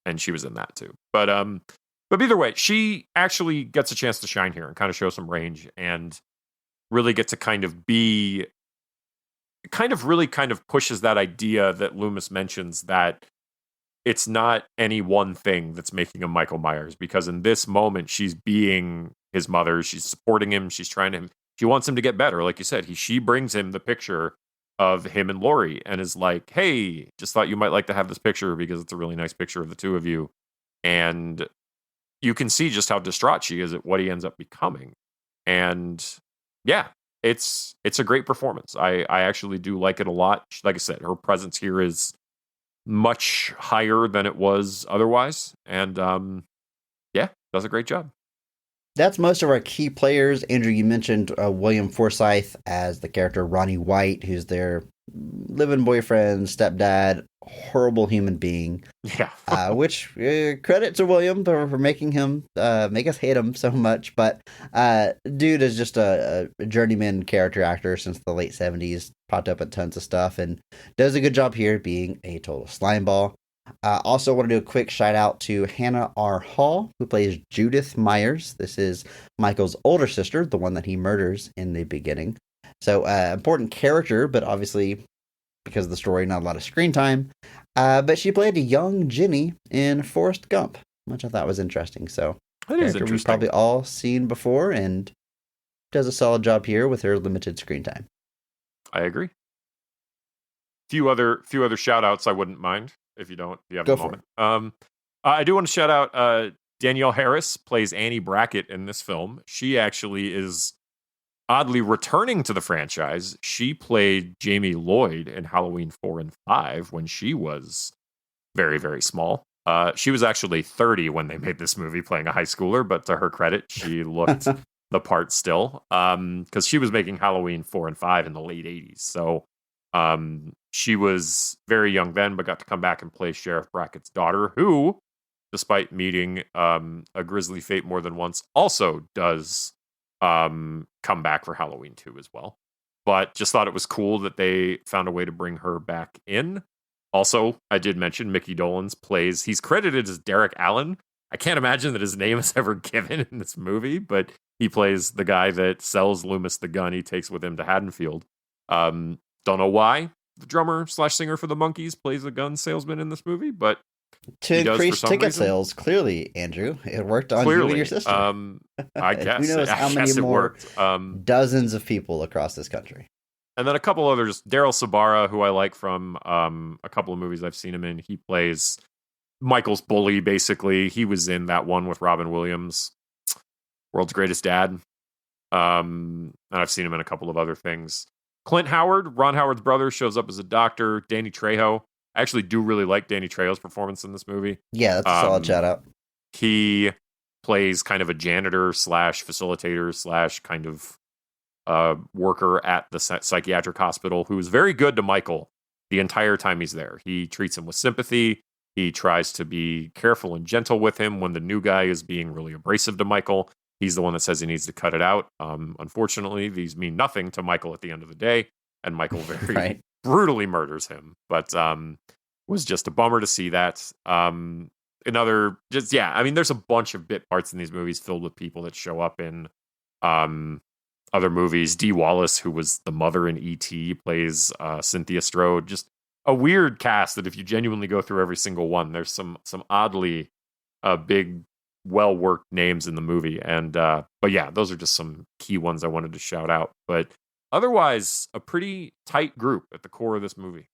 and she was in that too. But either way, she actually gets a chance to shine here and kind of show some range and really get to kind of pushes that idea that Loomis mentions that it's not any one thing that's making him Michael Myers, because in this moment she's being his mother, she's supporting him, she wants him to get better. Like you said, she brings him the picture of him and Lori and is like, hey, just thought you might like to have this picture because it's a really nice picture of the two of you. And you can see just how distraught she is at what he ends up becoming. And yeah, it's a great performance. I actually do like it a lot. Like I said, her presence here is much higher than it was otherwise. And yeah, does a great job. That's most of our key players. Andrew, you mentioned William Forsythe as the character Ronnie White, who's their live-in boyfriend, stepdad, horrible human being. Yeah. Which credit to William for making him make us hate him so much. But dude is just a journeyman character actor since the late 70s. Popped up at tons of stuff and does a good job here being a total slimeball. Also want to do a quick shout out to Hannah R. Hall, who plays Judith Myers. This is Michael's older sister, the one that he murders in the beginning. So important character, but obviously because of the story, not a lot of screen time. But she played a young Ginny in Forrest Gump, which I thought was interesting. So that is interesting. We've probably all seen before and does a solid job here with her limited screen time. I agree. Few other shout outs I wouldn't mind. If you have a moment. I do want to shout out Danielle Harris plays Annie Brackett in this film. She actually is oddly returning to the franchise. She played Jamie Lloyd in Halloween 4 and 5 when she was very, very small. She was actually 30 when they made this movie, playing a high schooler, but to her credit, she looked the part still, because she was making Halloween 4 and 5 in the late 80s. So she was very young then, but got to come back and play Sheriff Brackett's daughter, who, despite meeting a grisly fate more than once, also does come back for Halloween 2 as well. But just thought it was cool that they found a way to bring her back in. Also, I did mention Mickey Dolenz he's credited as Derek Allen. I can't imagine that his name is ever given in this movie, but he plays the guy that sells Loomis the gun he takes with him to Haddonfield. Don't know why the drummer / singer for the Monkees plays a gun salesman in this movie, but to increase ticket sales. Clearly, Andrew, it worked on you and your sister. I guess. Who knows how many more dozens of people across this country. And then a couple others. Daryl Sabara, who I like from a couple of movies I've seen him in. He plays Michael's bully, basically. He was in that one with Robin Williams, World's Greatest Dad. And I've seen him in a couple of other things. Clint Howard, Ron Howard's brother, shows up as a doctor. Danny Trejo. I actually do really like Danny Trejo's performance in this movie. Yeah, that's a solid shout out. He plays kind of a janitor slash facilitator slash kind of worker at the psychiatric hospital who is very good to Michael the entire time he's there. He treats him with sympathy. He tries to be careful and gentle with him when the new guy is being really abrasive to Michael. He's the one that says he needs to cut it out. Unfortunately, these mean nothing to Michael at the end of the day, and Michael very brutally murders him. But was just a bummer to see that. There's a bunch of bit parts in these movies filled with people that show up in other movies. Dee Wallace, who was the mother in E.T., plays Cynthia Strode. Just a weird cast that if you genuinely go through every single one, there's some oddly big, well-worked names in the movie. And but yeah, those are just some key ones I wanted to shout out. But otherwise, a pretty tight group at the core of this movie.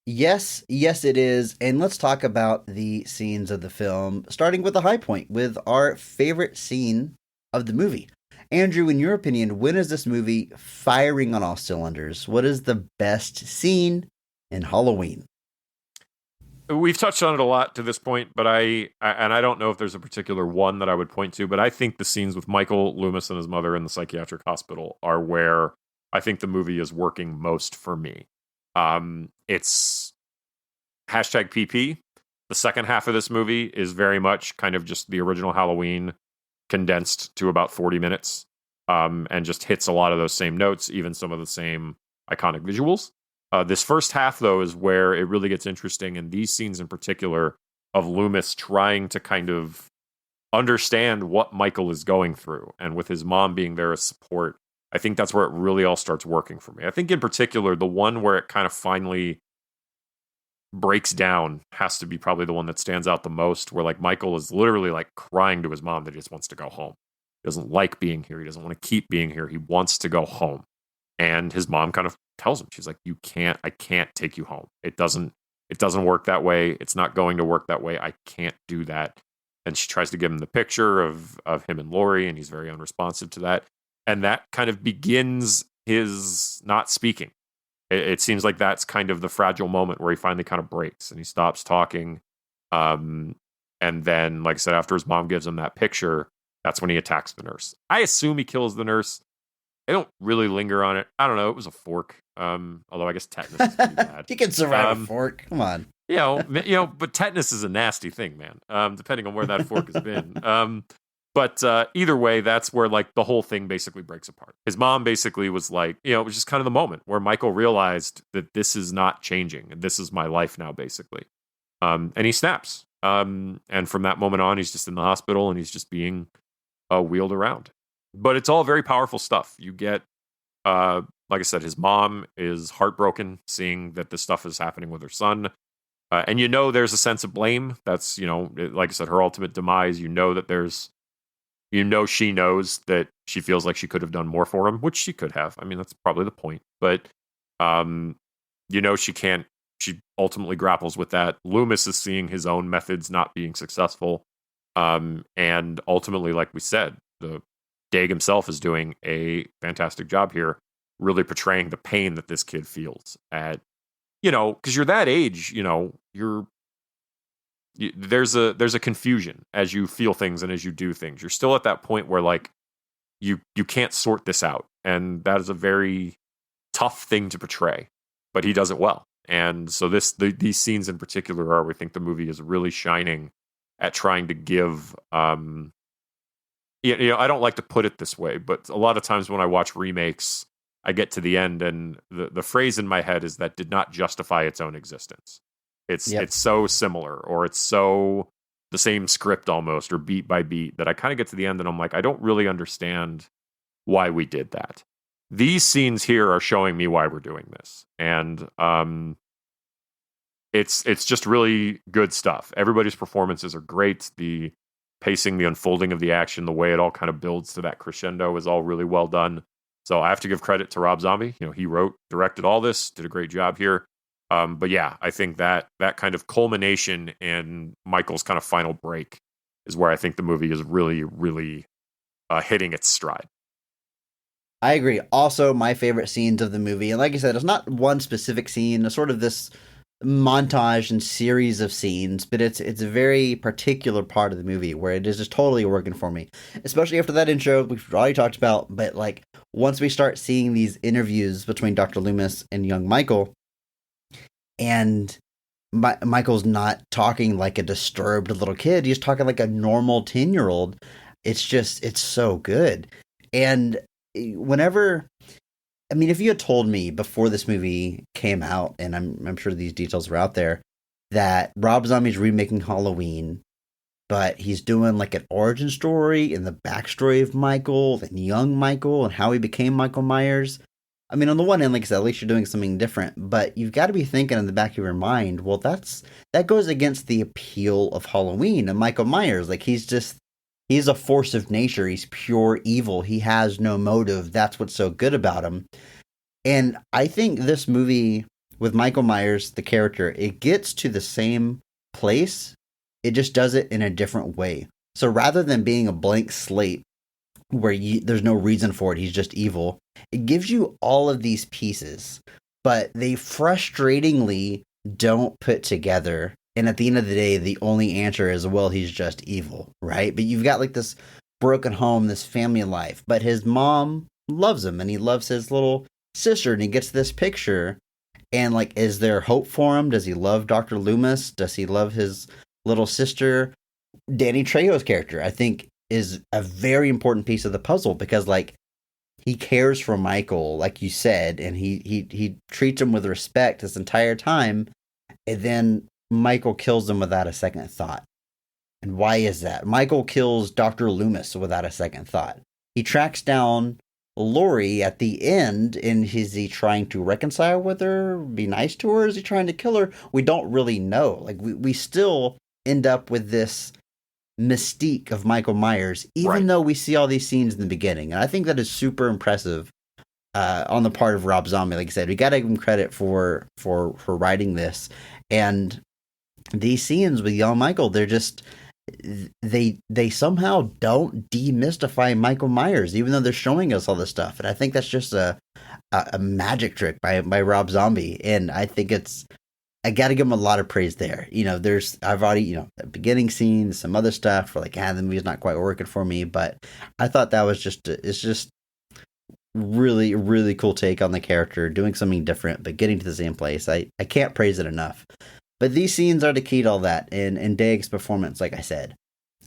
Yes, it is. And let's talk about the scenes of the film, starting with the high point, with our favorite scene of the movie. Andrew, in your opinion, when is this movie firing on all cylinders? What is the best scene in Halloween? We've touched on it a lot to this point, but I don't know if there's a particular one that I would point to, but I think the scenes with Michael Loomis and his mother in the psychiatric hospital are where I think the movie is working most for me. It's #PP. The second half of this movie is very much kind of just the original Halloween condensed to about 40 minutes, and just hits a lot of those same notes, even some of the same iconic visuals. This first half, though, is where it really gets interesting, and these scenes in particular of Loomis trying to kind of understand what Michael is going through, and with his mom being there as support, I think that's where it really all starts working for me. I think in particular, the one where it kind of finally breaks down has to be probably the one that stands out the most, where like Michael is literally like crying to his mom that he just wants to go home. He doesn't like being here. He doesn't want to keep being here. He wants to go home. And his mom kind of tells him, she's like, I can't take you home. It doesn't work that way. It's not going to work that way. I can't do that. And she tries to give him the picture of him and Lori, and he's very unresponsive to that. And that kind of begins his not speaking. It seems like that's kind of the fragile moment where he finally kind of breaks and he stops talking. And then, like I said, after his mom gives him that picture, that's when he attacks the nurse. I assume he kills the nurse. I don't really linger on it. I don't know. It was a fork. Although I guess tetanus is pretty bad. You can survive a fork. Come on. But tetanus is a nasty thing, man. Depending on where that fork has been. But either way, that's where like the whole thing basically breaks apart. His mom basically was like, it was just kind of the moment where Michael realized that this is not changing. And this is my life now, basically. And he snaps. And from that moment on, he's just in the hospital and he's just being wheeled around. But it's all very powerful stuff. You get, like I said, his mom is heartbroken seeing that this stuff is happening with her son. And there's a sense of blame. That's, like I said, her ultimate demise. That she knows that she feels like she could have done more for him, which she could have. I mean, that's probably the point. But, she can't. She ultimately grapples with that. Loomis is seeing his own methods not being successful. And ultimately, like we said, the Daeg himself is doing a fantastic job here, really portraying the pain that this kid feels at, because you're that age, there's a confusion as you feel things and as you do things. You're still at that point where like you can't sort this out, and that is a very tough thing to portray, but he does it well. And so these scenes in particular are, we think the movie is really shining at trying to give I don't like to put it this way, but a lot of times when I watch remakes, I get to the end and the phrase in my head is that did not justify its own existence. It's so similar, or it's so the same script almost, or beat by beat, that I kind of get to the end and I'm like, I don't really understand why we did that. These scenes here are showing me why we're doing this. And it's just really good stuff. Everybody's performances are great. The pacing, the unfolding of the action, the way it all kind of builds to that crescendo is all really well done. So I have to give credit to Rob Zombie. He wrote, directed all this, did a great job here. But yeah, I think that kind of culmination and Michael's kind of final break is where I think the movie is really, really hitting its stride. I agree. Also, my favorite scenes of the movie, and like I said, it's not one specific scene, it's sort of this montage and series of scenes, but it's a very particular part of the movie where it is just totally working for me. Especially after that intro we've already talked about, but like once we start seeing these interviews between Dr. Loomis and young Michael, and Michael's not talking like a disturbed little kid, he's talking like a normal 10-year-old. It's so good. And whenever, I mean, if you had told me before this movie came out, and I'm sure these details were out there, that Rob Zombie's remaking Halloween, but he's doing like an origin story and the backstory of Michael and young Michael and how he became Michael Myers. I mean, on the one hand, like I said, at least you're doing something different, but you've got to be thinking in the back of your mind, well, that goes against the appeal of Halloween and Michael Myers. Like he's a force of nature. He's pure evil. He has no motive. That's what's so good about him. And I think this movie with Michael Myers, the character, it gets to the same place. It just does it in a different way. So rather than being a blank slate where there's no reason for it, he's just evil, it gives you all of these pieces, but they frustratingly don't put together. And at the end of the day, the only answer is, well, he's just evil, right? But you've got like this broken home, this family life, but his mom loves him and he loves his little sister, and he gets this picture, and like, is there hope for him? Does he love Dr. Loomis? Does he love his little sister? Danny Trejo's character, I think, is a very important piece of the puzzle, because like he cares for Michael, like you said, and he treats him with respect this entire time, and then Michael kills him without a second thought. And why is that? Michael kills Dr. Loomis without a second thought. He tracks down Lori at the end, and is he trying to reconcile with her, be nice to her? Is he trying to kill her? We don't really know. Like we still end up with this mystique of Michael Myers, even though we see all these scenes in the beginning. And I think that is super impressive on the part of Rob Zombie. Like I said, we got to give him credit for writing this. And these scenes with young Michael, they're just, they somehow don't demystify Michael Myers, even though they're showing us all this stuff. And I think that's just a magic trick by Rob Zombie. And I think I got to give him a lot of praise there. You know, I've already, the beginning scene, some other stuff for like, the movie's not quite working for me, but I thought that was it's just really, really cool take on the character, doing something different, but getting to the same place. I can't praise it enough. But these scenes are the key to all that. And Daeg's performance, like I said,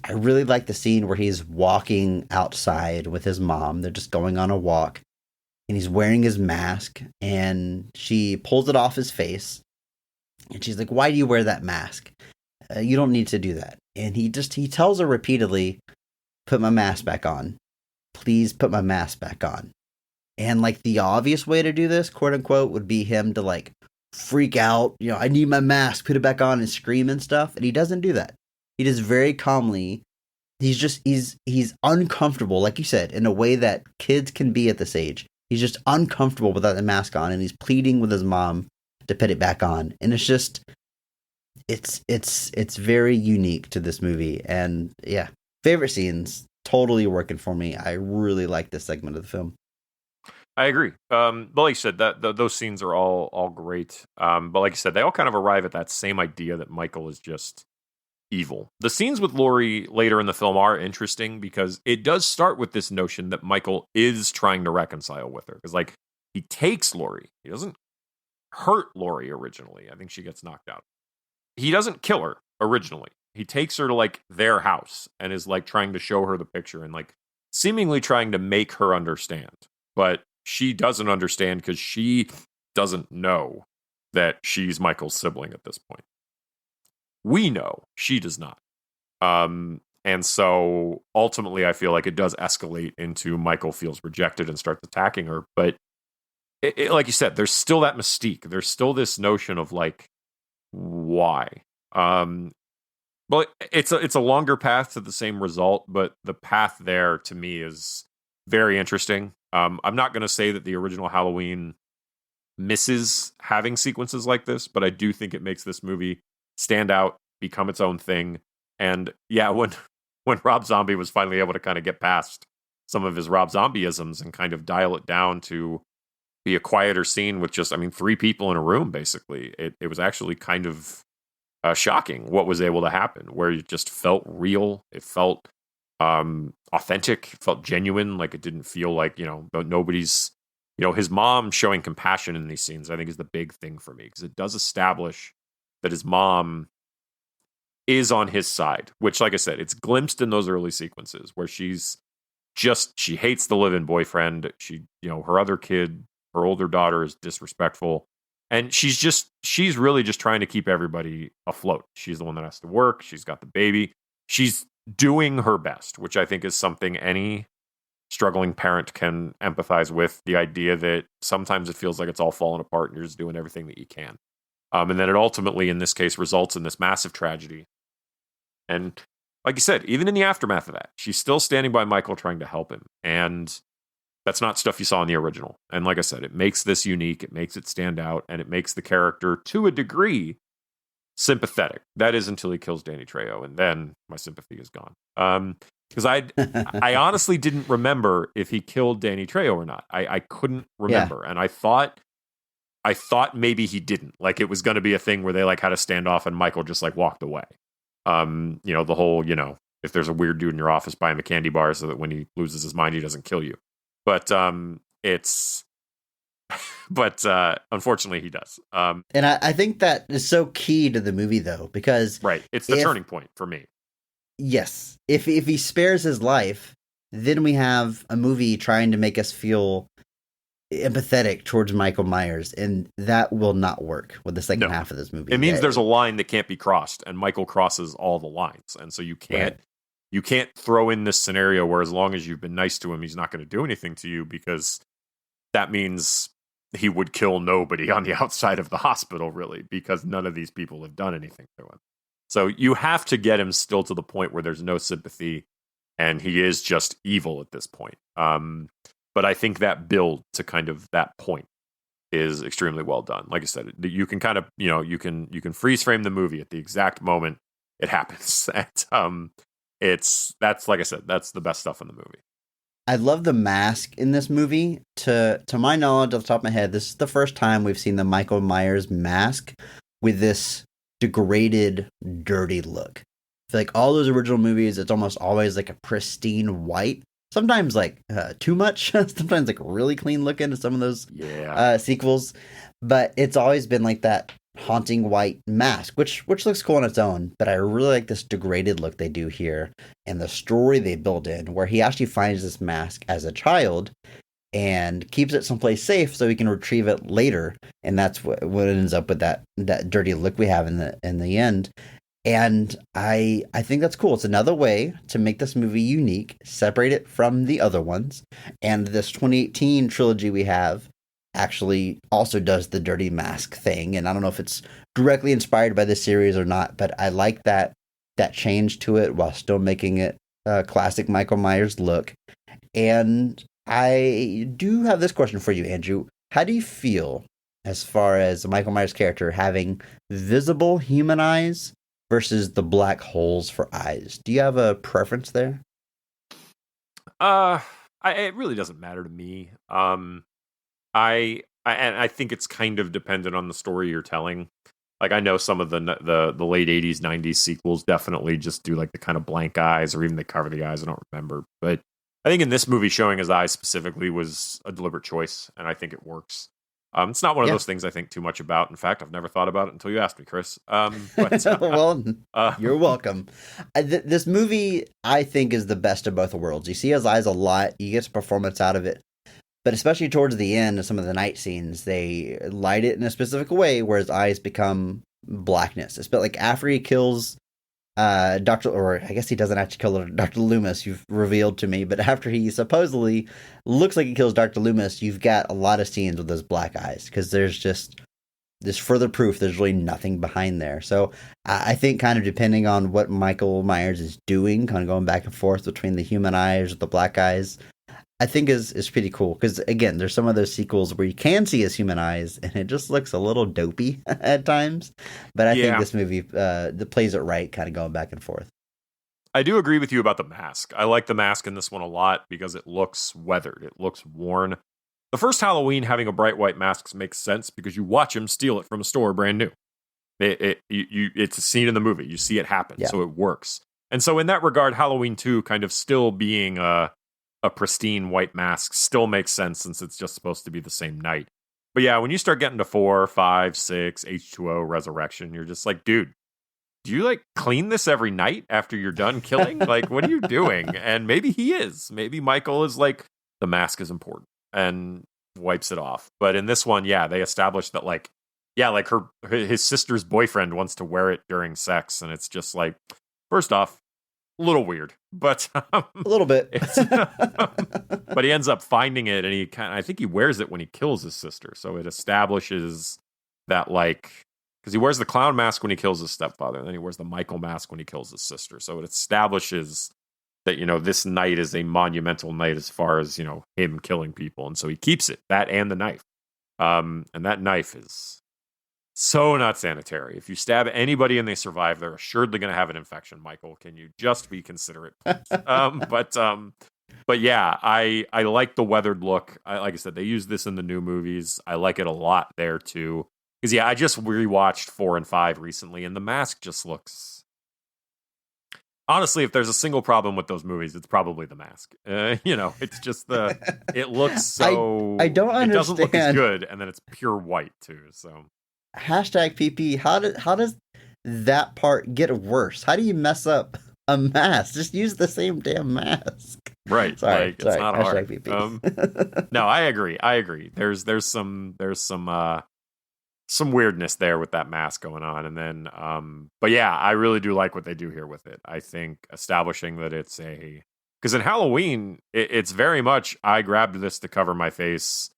I really like the scene where he's walking outside with his mom. They're just going on a walk, and he's wearing his mask, and she pulls it off his face. And she's like, why do you wear that mask? You don't need to do that. And he tells her repeatedly, put my mask back on. Please put my mask back on. And like the obvious way to do this, quote unquote, would be him to like freak out. I need my mask, put it back on, and scream and stuff. And he doesn't do that. He just very calmly, he's uncomfortable, like you said, in a way that kids can be at this age. He's just uncomfortable without the mask on, and he's pleading with his mom to put it back on. And it's just, it's very unique to this movie. And yeah, favorite scenes, totally working for me. I really like this segment of the film. I agree. But like you said, those scenes are all great. But like you said, they all kind of arrive at that same idea that Michael is just evil. The scenes with Laurie later in the film are interesting because it does start with this notion that Michael is trying to reconcile with her. Because like he takes Laurie. He doesn't hurt Laurie originally. I think she gets knocked out. He doesn't kill her originally. He takes her to like their house and is like trying to show her the picture and like seemingly trying to make her understand. But she doesn't understand because she doesn't know that she's Michael's sibling at this point. We know, she does not. And so ultimately I feel like it does escalate into Michael feels rejected and starts attacking her. But like you said, there's still that mystique. There's still this notion of like, why? But it's a longer path to the same result, but the path there to me is very interesting. I'm not going to say that the original Halloween misses having sequences like this, but I do think it makes this movie stand out, become its own thing. And yeah, when Rob Zombie was finally able to kind of get past some of his Rob Zombie-isms and kind of dial it down to be a quieter scene with just, I mean, 3 people in a room, basically, it was actually kind of shocking what was able to happen, where it just felt real. It felt authentic, it felt genuine. Like, it didn't feel like, nobody's, his mom showing compassion in these scenes, I think, is the big thing for me, because it does establish that his mom is on his side, which, like I said, it's glimpsed in those early sequences where she hates the live-in boyfriend. She, her other kid, her older daughter, is disrespectful. And she's really just trying to keep everybody afloat. She's the one that has to work. She's got the baby. She's doing her best, which I think is something any struggling parent can empathize with. The idea that sometimes it feels like it's all falling apart and you're just doing everything that you can. And then it ultimately, in this case, results in this massive tragedy. And like you said, even in the aftermath of that, she's still standing by Michael trying to help him. And that's not stuff you saw in the original. And like I said, it makes this unique. It makes it stand out. And it makes the character, to a degree, sympathetic. That is until he kills Danny Trejo. And then my sympathy is gone. Because I honestly didn't remember if he killed Danny Trejo or not. I couldn't remember. Yeah. And I thought maybe he didn't. Like, it was going to be a thing where they like had a standoff and Michael just like walked away. The whole, if there's a weird dude in your office, buy him a candy bar so that when he loses his mind, he doesn't kill you. But unfortunately he does. And I think that is so key to the movie, though, because right, it's the turning point for me. Yes, if he spares his life, then we have a movie trying to make us feel empathetic towards Michael Myers, and that will not work with the second half of this movie. It means there's a line that can't be crossed, and Michael crosses all the lines, and so you can't throw in this scenario where as long as you've been nice to him, he's not going to do anything to you, because that means he would kill nobody on the outside of the hospital, really, because none of these people have done anything to him. So you have to get him still to the point where there's no sympathy, and he is just evil at this point. But I think that build to kind of that point is extremely well done. Like I said, you can kind of, you can freeze frame the movie at the exact moment it happens. And that's like I said, that's the best stuff in the movie. I love the mask in this movie. To my knowledge, off the top of my head, this is the first time we've seen the Michael Myers mask with this degraded, dirty look. I feel like all those original movies, it's almost always like a pristine white. Sometimes like too much, sometimes like really clean looking in some of those sequels, but it's always been like that haunting white mask, which looks cool on its own. But I really like this degraded look they do here and the story they build in, where he actually finds this mask as a child and keeps it someplace safe so he can retrieve it later, and that's what ends up with that dirty look we have in the end. And I think that's cool. It's another way to make this movie unique, separate it from the other ones. And this 2018 trilogy we have actually also does the dirty mask thing. And I don't know if it's directly inspired by this series or not, but I like that change to it while still making it a classic Michael Myers look. And I do have this question for you, Andrew. How do you feel as far as the Michael Myers character having visible human eyes versus the black holes for eyes? Do you have a preference there? It really doesn't matter to me. I think it's kind of dependent on the story you're telling. Like, I know some of the late 80s, 90s sequels definitely just do like the kind of blank eyes, or even they cover the eyes. I don't remember. But I think in this movie, showing his eyes specifically was a deliberate choice, and I think it works. It's not one of those things I think too much about. In fact, I've never thought about it until you asked me, Chris. Well, you're welcome. This movie, I think, is the best of both worlds. You see his eyes a lot. You get a performance out of it. But especially towards the end of some of the night scenes, they light it in a specific way where his eyes become blackness. It's like after he kills or I guess he doesn't actually kill Dr. Loomis, you've revealed to me, but after he supposedly looks like he kills Dr. Loomis, you've got a lot of scenes with those black eyes, because there's just this further proof there's really nothing behind there. So I think kind of depending on what Michael Myers is doing, kind of going back and forth between the human eyes or the black eyes, I think is pretty cool because again, there's some of those sequels where you can see his human eyes and it just looks a little dopey at times. But I think this movie that plays it right, kind of going back and forth. I do agree with you about the mask. I like the mask in this one a lot because it looks weathered. It looks worn. The first Halloween having a bright white mask makes sense because you watch him steal it from a store brand new. It's a scene in the movie. You see it happen, so it works. And so in that regard, Halloween 2 kind of still being a pristine white mask still makes sense since it's just supposed to be the same night. But yeah, when you start getting to 4, 5, 6, H2O, Resurrection, you're just like, dude, do you like clean this every night after you're done killing? Like, what are you doing? And maybe he is. Maybe Michael is like, the mask is important and wipes it off. But in this one, yeah, they established that like, yeah, like his sister's boyfriend wants to wear it during sex. And it's just like, first off, a little weird, but a little bit. But he ends up finding it, and I think he wears it when he kills his sister. So it establishes that, like, because he wears the clown mask when he kills his stepfather, and then he wears the Michael mask when he kills his sister. So it establishes that, you know, this night is a monumental night as far as, you know, him killing people, and so he keeps it, that and the knife. And that knife is so not sanitary. If you stab anybody and they survive, they're assuredly going to have an infection. Michael, can you just be considerate? But yeah, I like the weathered look. Like I said, they use this in the new movies. I like it a lot there too. Because yeah, I just rewatched 4 and 5 recently, and the mask just looks. Honestly, if there's a single problem with those movies, it's probably the mask. You know, it's just it looks so. I don't understand. It doesn't look as good, and then it's pure white too. So. Hashtag PP. How does that part get worse? How do you mess up a mask? Just use the same damn mask. Right. Sorry. It's not hard. PP. No, I agree. There's some weirdness there with that mask going on, and then but yeah, I really do like what they do here with it. I think establishing that it's because in Halloween it's very much I grabbed this to cover my face.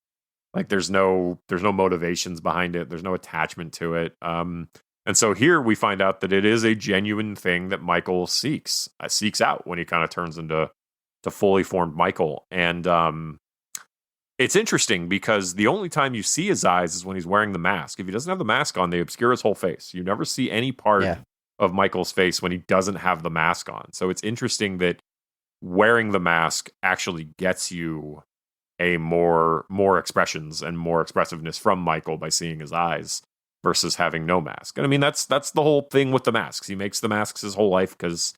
Like there's no motivations behind it. There's no attachment to it. And so here we find out that it is a genuine thing that Michael seeks out when he kind of turns into fully formed Michael. And it's interesting because the only time you see his eyes is when he's wearing the mask. If he doesn't have the mask on, they obscure his whole face. You never see any part of Michael's face when he doesn't have the mask on. So it's interesting that wearing the mask actually gets you a more expressions and more expressiveness from Michael by seeing his eyes versus having no mask. And I mean, that's the whole thing with the masks. He makes the masks his whole life because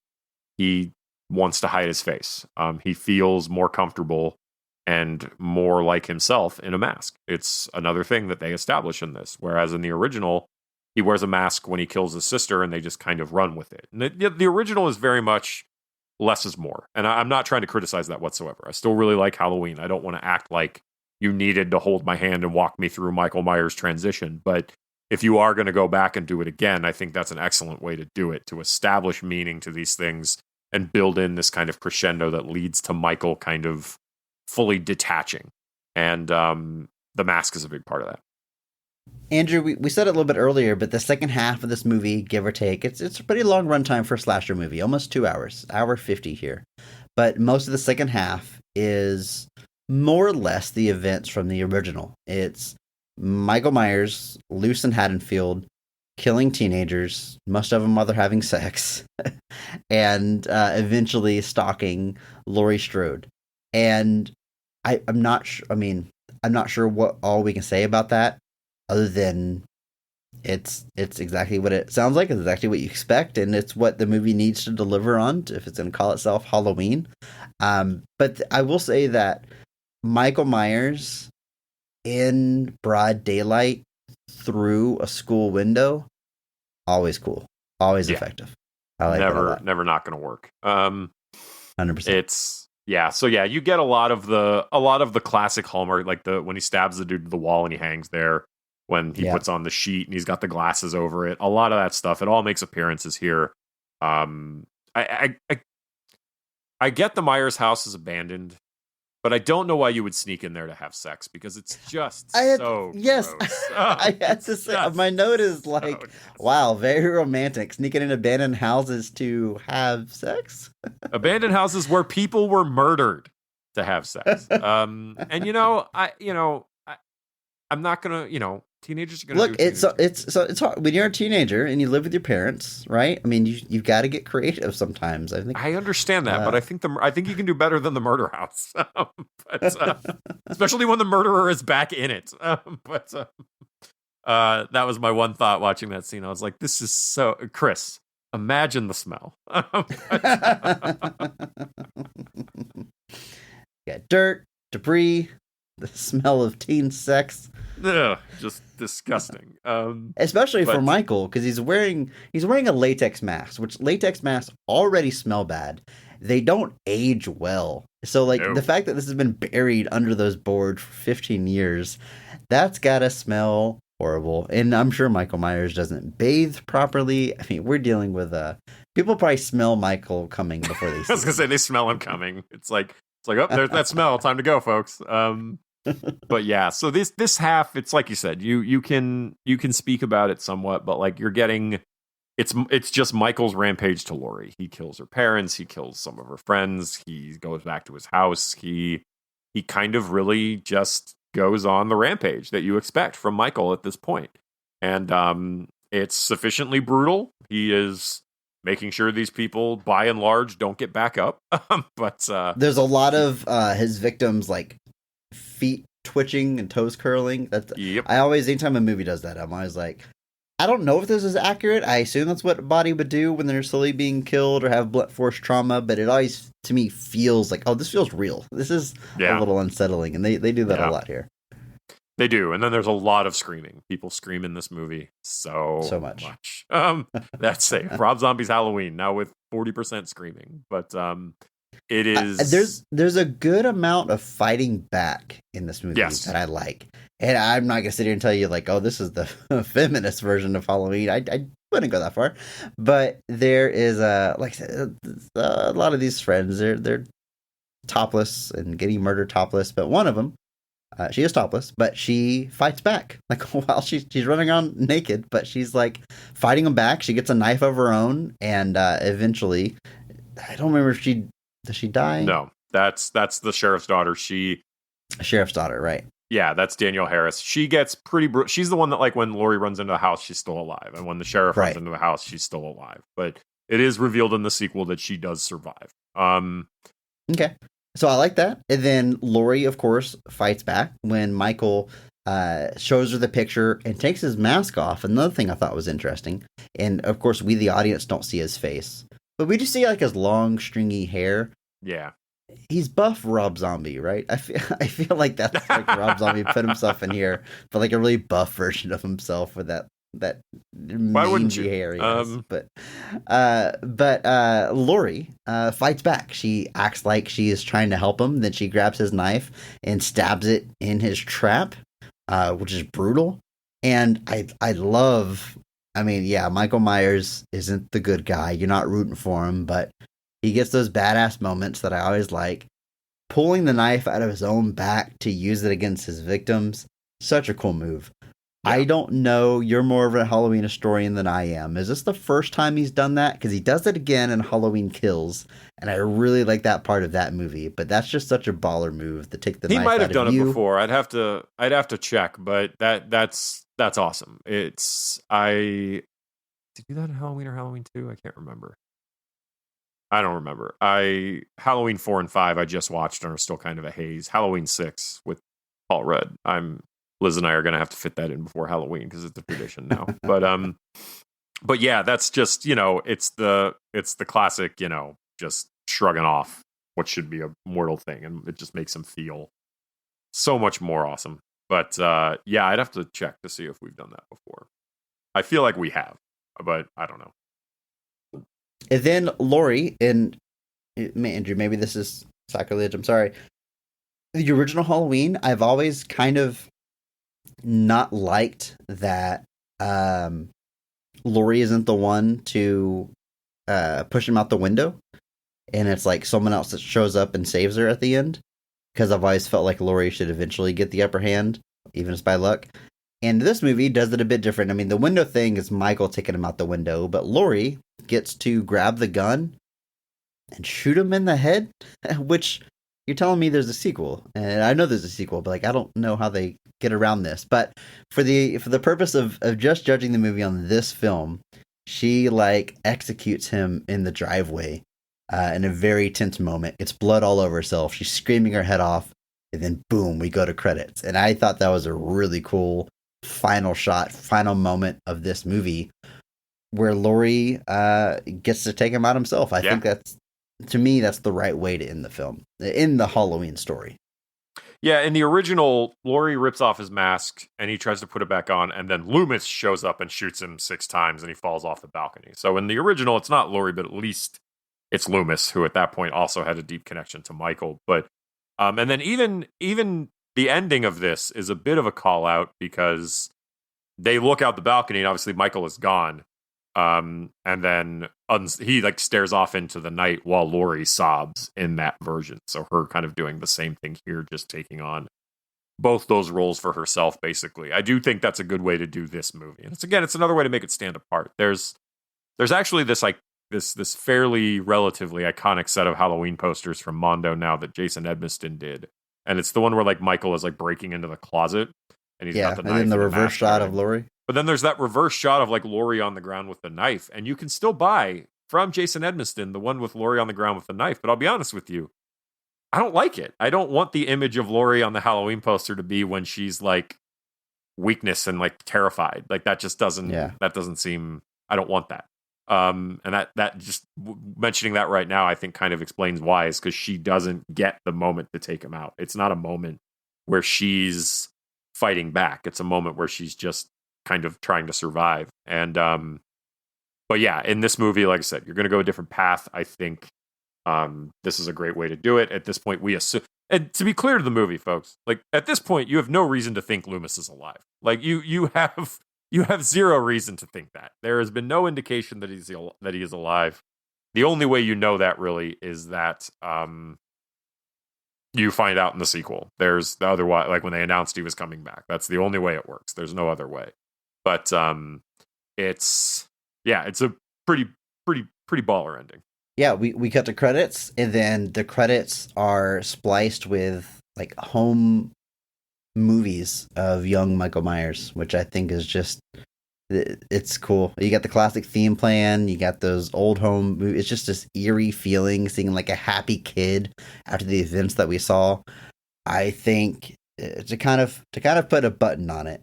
he wants to hide his face. He feels more comfortable and more like himself in a mask. It's another thing that they establish in this. Whereas in the original, he wears a mask when he kills his sister and they just kind of run with it. And the original is very much less is more. And I'm not trying to criticize that whatsoever. I still really like Halloween. I don't want to act like you needed to hold my hand and walk me through Michael Myers' transition. But if you are going to go back and do it again, I think that's an excellent way to do it, to establish meaning to these things and build in this kind of crescendo that leads to Michael kind of fully detaching. And the mask is a big part of that. Andrew, we said it a little bit earlier, but the second half of this movie, give or take, it's a pretty long runtime for a slasher movie, almost 2 hours, hour 50 here. But most of the second half is more or less the events from the original. It's Michael Myers, loose in Haddonfield, killing teenagers, most of them while they're having sex, and eventually stalking Laurie Strode. And I'm not sure. I mean, I'm not sure what all we can say about that, other than it's exactly what it sounds like. It's exactly what you expect, and it's what the movie needs to deliver on if it's going to call itself Halloween. But I will say that Michael Myers in broad daylight through a school window, always cool, always effective. I like never not going to work. 100%. It's so you get a lot of the classic Hallmark, like when he stabs the dude to the wall and he hangs there, when he puts on the sheet and he's got the glasses over it. A lot of that stuff, it all makes appearances here. I get the Myers house is abandoned, but I don't know why you would sneak in there to have sex, because it's just so gross. I had to say, my note is like, wow, very romantic. Sneaking in abandoned houses to have sex. Abandoned houses where people were murdered. to have sex. And I'm not gonna, teenagers are gonna Look, do it's hard when you're a teenager and you live with your parents, right? I mean, you've got to get creative sometimes. I think I understand that, but I think you can do better than the murder house, especially when the murderer is back in it. That was my one thought watching that scene. I was like, this is so Chris. Imagine the smell. Yeah, dirt, debris, the smell of teen sex. Ugh, just disgusting. Especially for Michael, because he's wearing a latex mask, which latex masks already smell bad. They don't age well. So the fact that this has been buried under those boards for 15 years, that's gotta smell horrible. And I'm sure Michael Myers doesn't bathe properly. I mean, we're dealing with people probably smell Michael coming before they see I was gonna say they smell him coming. It's like, oh, there's that smell. Time to go, folks. But yeah, so this half, it's like you said, you can speak about it somewhat, but like you're getting, it's just Michael's rampage to Laurie. He kills her parents, he kills some of her friends, he goes back to his house, he kind of really just goes on the rampage that you expect from Michael at this point. And it's sufficiently brutal. He is making sure these people, by and large, don't get back up. But there's a lot of his victims like feet twitching and toes curling. Yep. I always, anytime a movie does that, I'm always like, I don't know if this is accurate. I assume that's what a body would do when they're slowly being killed or have blunt force trauma, but it always, to me, feels like, oh, this feels real. This is a little unsettling, and they do that a lot here. They do, and then there's a lot of screaming. People scream in this movie so much. That's it. Rob Zombie's Halloween, now with 40% screaming. But it is... There's a good amount of fighting back in this movie that I like. And I'm not going to sit here and tell you, like, oh, this is the feminist version of Halloween. I wouldn't go that far. But there is, like I said, a lot of these friends, they're topless and getting murdered topless. But one of them, she is topless, but she fights back. Like, while she's running around naked, but she's, like, fighting them back. She gets a knife of her own, and eventually, I don't remember if does she die? No, that's the sheriff's daughter. Sheriff's daughter, right. Yeah, that's Danielle Harris. She gets pretty she's the one that, like, when Laurie runs into the house, she's still alive. And when the sheriff runs into the house, she's still alive. But it is revealed in the sequel that she does survive. Okay. So I like that. And then Laurie, of course, fights back when Michael shows her the picture and takes his mask off. Another thing I thought was interesting. And, of course, we, the audience, don't see his face. But we just see, like, his long, stringy hair. Yeah. He's buff Rob Zombie, right? I feel like that's like Rob Zombie put himself in here, but like a really buff version of himself with that mangy hair he has. But Laurie fights back. She acts like she is trying to help him. Then she grabs his knife and stabs it in his trap, which is brutal. And I love. I mean, yeah, Michael Myers isn't the good guy. You're not rooting for him, but he gets those badass moments that I always like. Pulling the knife out of his own back to use it against his victims. Such a cool move. Yeah. I don't know. You're more of a Halloween historian than I am. Is this the first time he's done that? Because he does it again in Halloween Kills. And I really like that part of that movie. But that's just such a baller move to take the knife out of you. He might have done it before. I'd have to check. But that's awesome. Did he do that in Halloween or Halloween 2? I can't remember. I don't remember. Halloween 4 and 5 I just watched and are still kind of a haze. Halloween 6 with Paul Rudd. Liz and I are going to have to fit that in before Halloween because it's a tradition now. But yeah, that's just, it's the classic, just shrugging off what should be a mortal thing, and it just makes him feel so much more awesome. But yeah, I'd have to check to see if we've done that before. I feel like we have, but I don't know. And then Laurie, and Andrew, maybe this is sacrilege, I'm sorry. The original Halloween, I've always kind of not liked that Laurie isn't the one to push him out the window. And it's like someone else that shows up and saves her at the end. Because I've always felt like Laurie should eventually get the upper hand, even if it's by luck. And this movie does it a bit different. I mean, the window thing is Michael taking him out the window, but Laurie gets to grab the gun and shoot him in the head, which you're telling me there's a sequel, and I know there's a sequel, but like I don't know how they get around this. But for the purpose of just judging the movie on this film, she like executes him in the driveway in a very tense moment. It's blood all over herself. She's screaming her head off, and then boom, we go to credits. And I thought that was a really cool final shot, final moment of this movie where Laurie gets to take him out himself. I think that's, to me, that's the right way to end the film, in the Halloween story. Yeah, in the original, Laurie rips off his mask and he tries to put it back on, and then Loomis shows up and shoots him 6 times and he falls off the balcony. So in the original, it's not Laurie, but at least it's Loomis, who at that point also had a deep connection to Michael. But and then even the ending of this is a bit of a call out because they look out the balcony and obviously Michael is gone. And then he like stares off into the night while Laurie sobs in that version. So her kind of doing the same thing here, just taking on both those roles for herself, basically. I do think that's a good way to do this movie. And it's another way to make it stand apart. There's actually this like this fairly relatively iconic set of Halloween posters from Mondo now that Jason Edmiston did. And it's the one where like Michael is like breaking into the closet and he's got the knife. And then the and reverse shot of Laurie. But then there's that reverse shot of like Laurie on the ground with the knife, and you can still buy from Jason Edmiston the one with Laurie on the ground with the knife. But I'll be honest with you, I don't like it. I don't want the image of Laurie on the Halloween poster to be when she's like weakness and like terrified. Like that just doesn't. Yeah. That doesn't seem. I don't want that. And that just mentioning that right now, I think kind of explains why. Is because she doesn't get the moment to take him out. It's not a moment where she's fighting back. It's a moment where she's just kind of trying to survive. And but yeah, in this movie, like I said, you're going to go a different path. I think this is a great way to do it. At this point, we assume, and to be clear to the movie, folks, like at this point, you have no reason to think Loomis is alive. Like you have zero reason to think that. There has been no indication that he is alive. The only way you know that really is that you find out in the sequel. There's the other way, like when they announced he was coming back. That's the only way it works. There's no other way. But it's a pretty baller ending. Yeah, we cut to credits, and then the credits are spliced with like home movies of young Michael Myers, which I think is just, it's cool. You got the classic theme playing, you got those old home movies. It's just this eerie feeling, seeing like a happy kid after the events that we saw. I think to kind of put a button on it.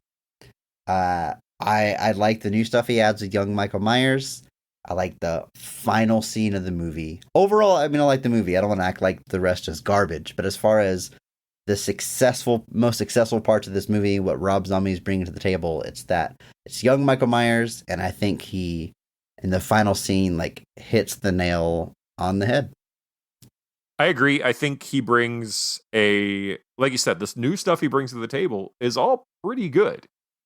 I like the new stuff he adds with young Michael Myers. I like the final scene of the movie. Overall, I mean, I like the movie. I don't want to act like the rest is garbage. But as far as the most successful parts of this movie, what Rob Zombie's bringing to the table, it's young Michael Myers, and I think he, in the final scene, like hits the nail on the head. I agree. I think he brings like you said, this new stuff he brings to the table is all pretty good.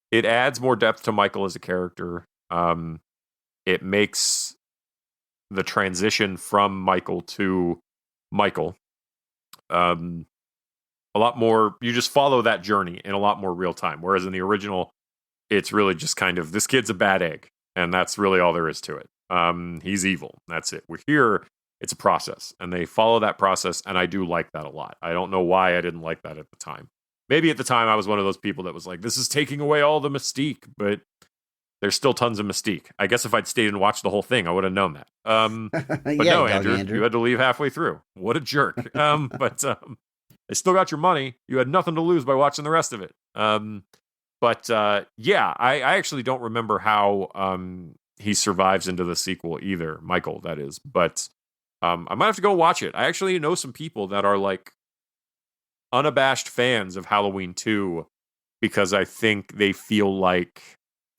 It adds more depth to Michael as a character. It makes the transition from Michael to Michael a lot more. You just follow that journey in a lot more real time. Whereas in the original, it's really just kind of, this kid's a bad egg, and that's really all there is to it. He's evil. That's it. We're here. It's a process, and they follow that process, and I do like that a lot. I don't know why I didn't like that at the time. Maybe at the time I was one of those people that was like, this is taking away all the mystique, but there's still tons of mystique. I guess if I'd stayed and watched the whole thing, I would have known that. But Yeah, no, Andrew, you had to leave halfway through. What a jerk. But I still got your money. You had nothing to lose by watching the rest of it. Yeah, I actually don't remember how he survives into the sequel either. Michael, that is. But I might have to go watch it. I actually know some people that are like unabashed fans of Halloween 2 because I think they feel like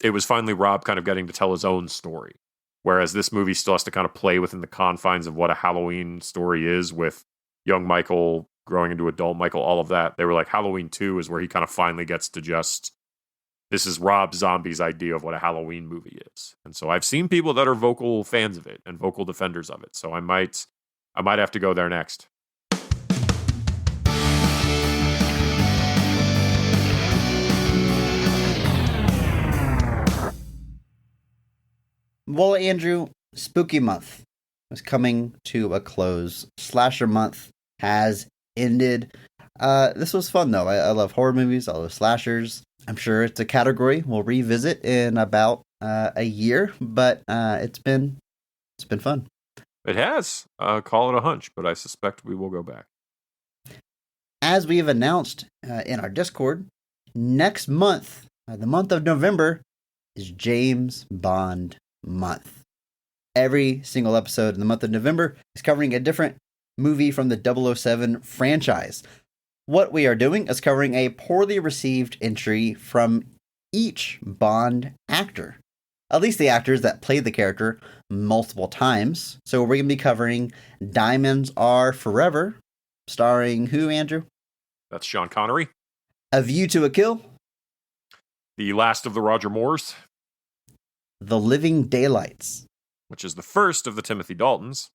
it was finally Rob kind of getting to tell his own story. Whereas this movie still has to kind of play within the confines of what a Halloween story is, with young Michael growing into adult Michael, all of that. They were like, Halloween 2 is where he kind of finally gets to just, this is Rob Zombie's idea of what a Halloween movie is. And so I've seen people that are vocal fans of it and vocal defenders of it. So I might have to go there next. Well, Andrew, spooky month is coming to a close. Slasher month has ended. This was fun though. I love horror movies. I love slashers. I'm sure it's a category we'll revisit in about a year, but it's been fun. It has. Call it a hunch, but I suspect we will go back. As we have announced in our Discord, next month, the month of November, is James Bond month. Every single episode in the month of November is covering a different movie from the 007 franchise. What we are doing is covering a poorly received entry from each Bond actor. At least the actors that played the character multiple times. So we're going to be covering Diamonds Are Forever, starring who, Andrew? That's Sean Connery. A View to a Kill. The Last of the Roger Moores. The Living Daylights. Which is the first of the Timothy Daltons.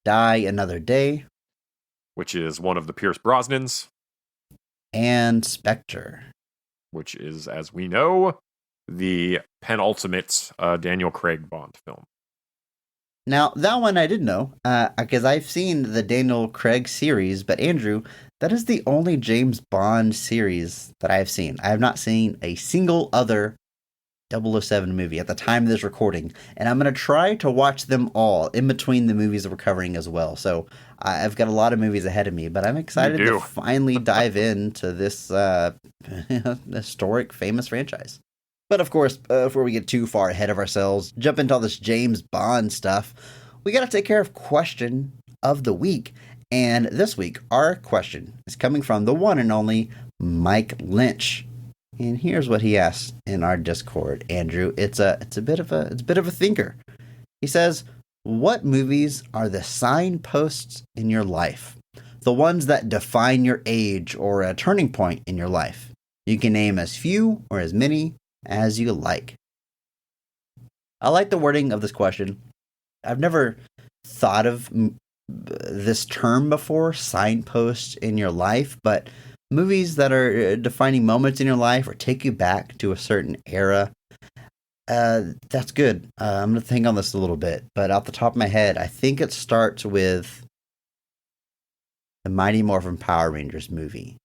Die Another Day. Which is one of the Pierce Brosnans. And Spectre. Which is, as we know, the penultimate Daniel Craig Bond film. Now, that one I did know, because I've seen the Daniel Craig series, but Andrew, that is the only James Bond series that I've seen. I have not seen a single other 007 movie at the time of this recording, and I'm going to try to watch them all in between the movies that we're covering as well. So I've got a lot of movies ahead of me, but I'm excited to finally dive into this historic, famous franchise. But of course, before we get too far ahead of ourselves, jump into all this James Bond stuff, we got to take care of question of the week. And this week, our question is coming from the one and only Mike Lynch. And here's what he asked in our Discord, Andrew. It's a bit of a thinker. He says, "What movies are the signposts in your life? The ones that define your age or a turning point in your life. You can name as few or as many as you like." I like the wording of this question. I've never thought of this term before, signposts in your life, but movies that are defining moments in your life or take you back to a certain era, that's good. I'm going to think on this a little bit, but off the top of my head, I think it starts with the Mighty Morphin Power Rangers movie.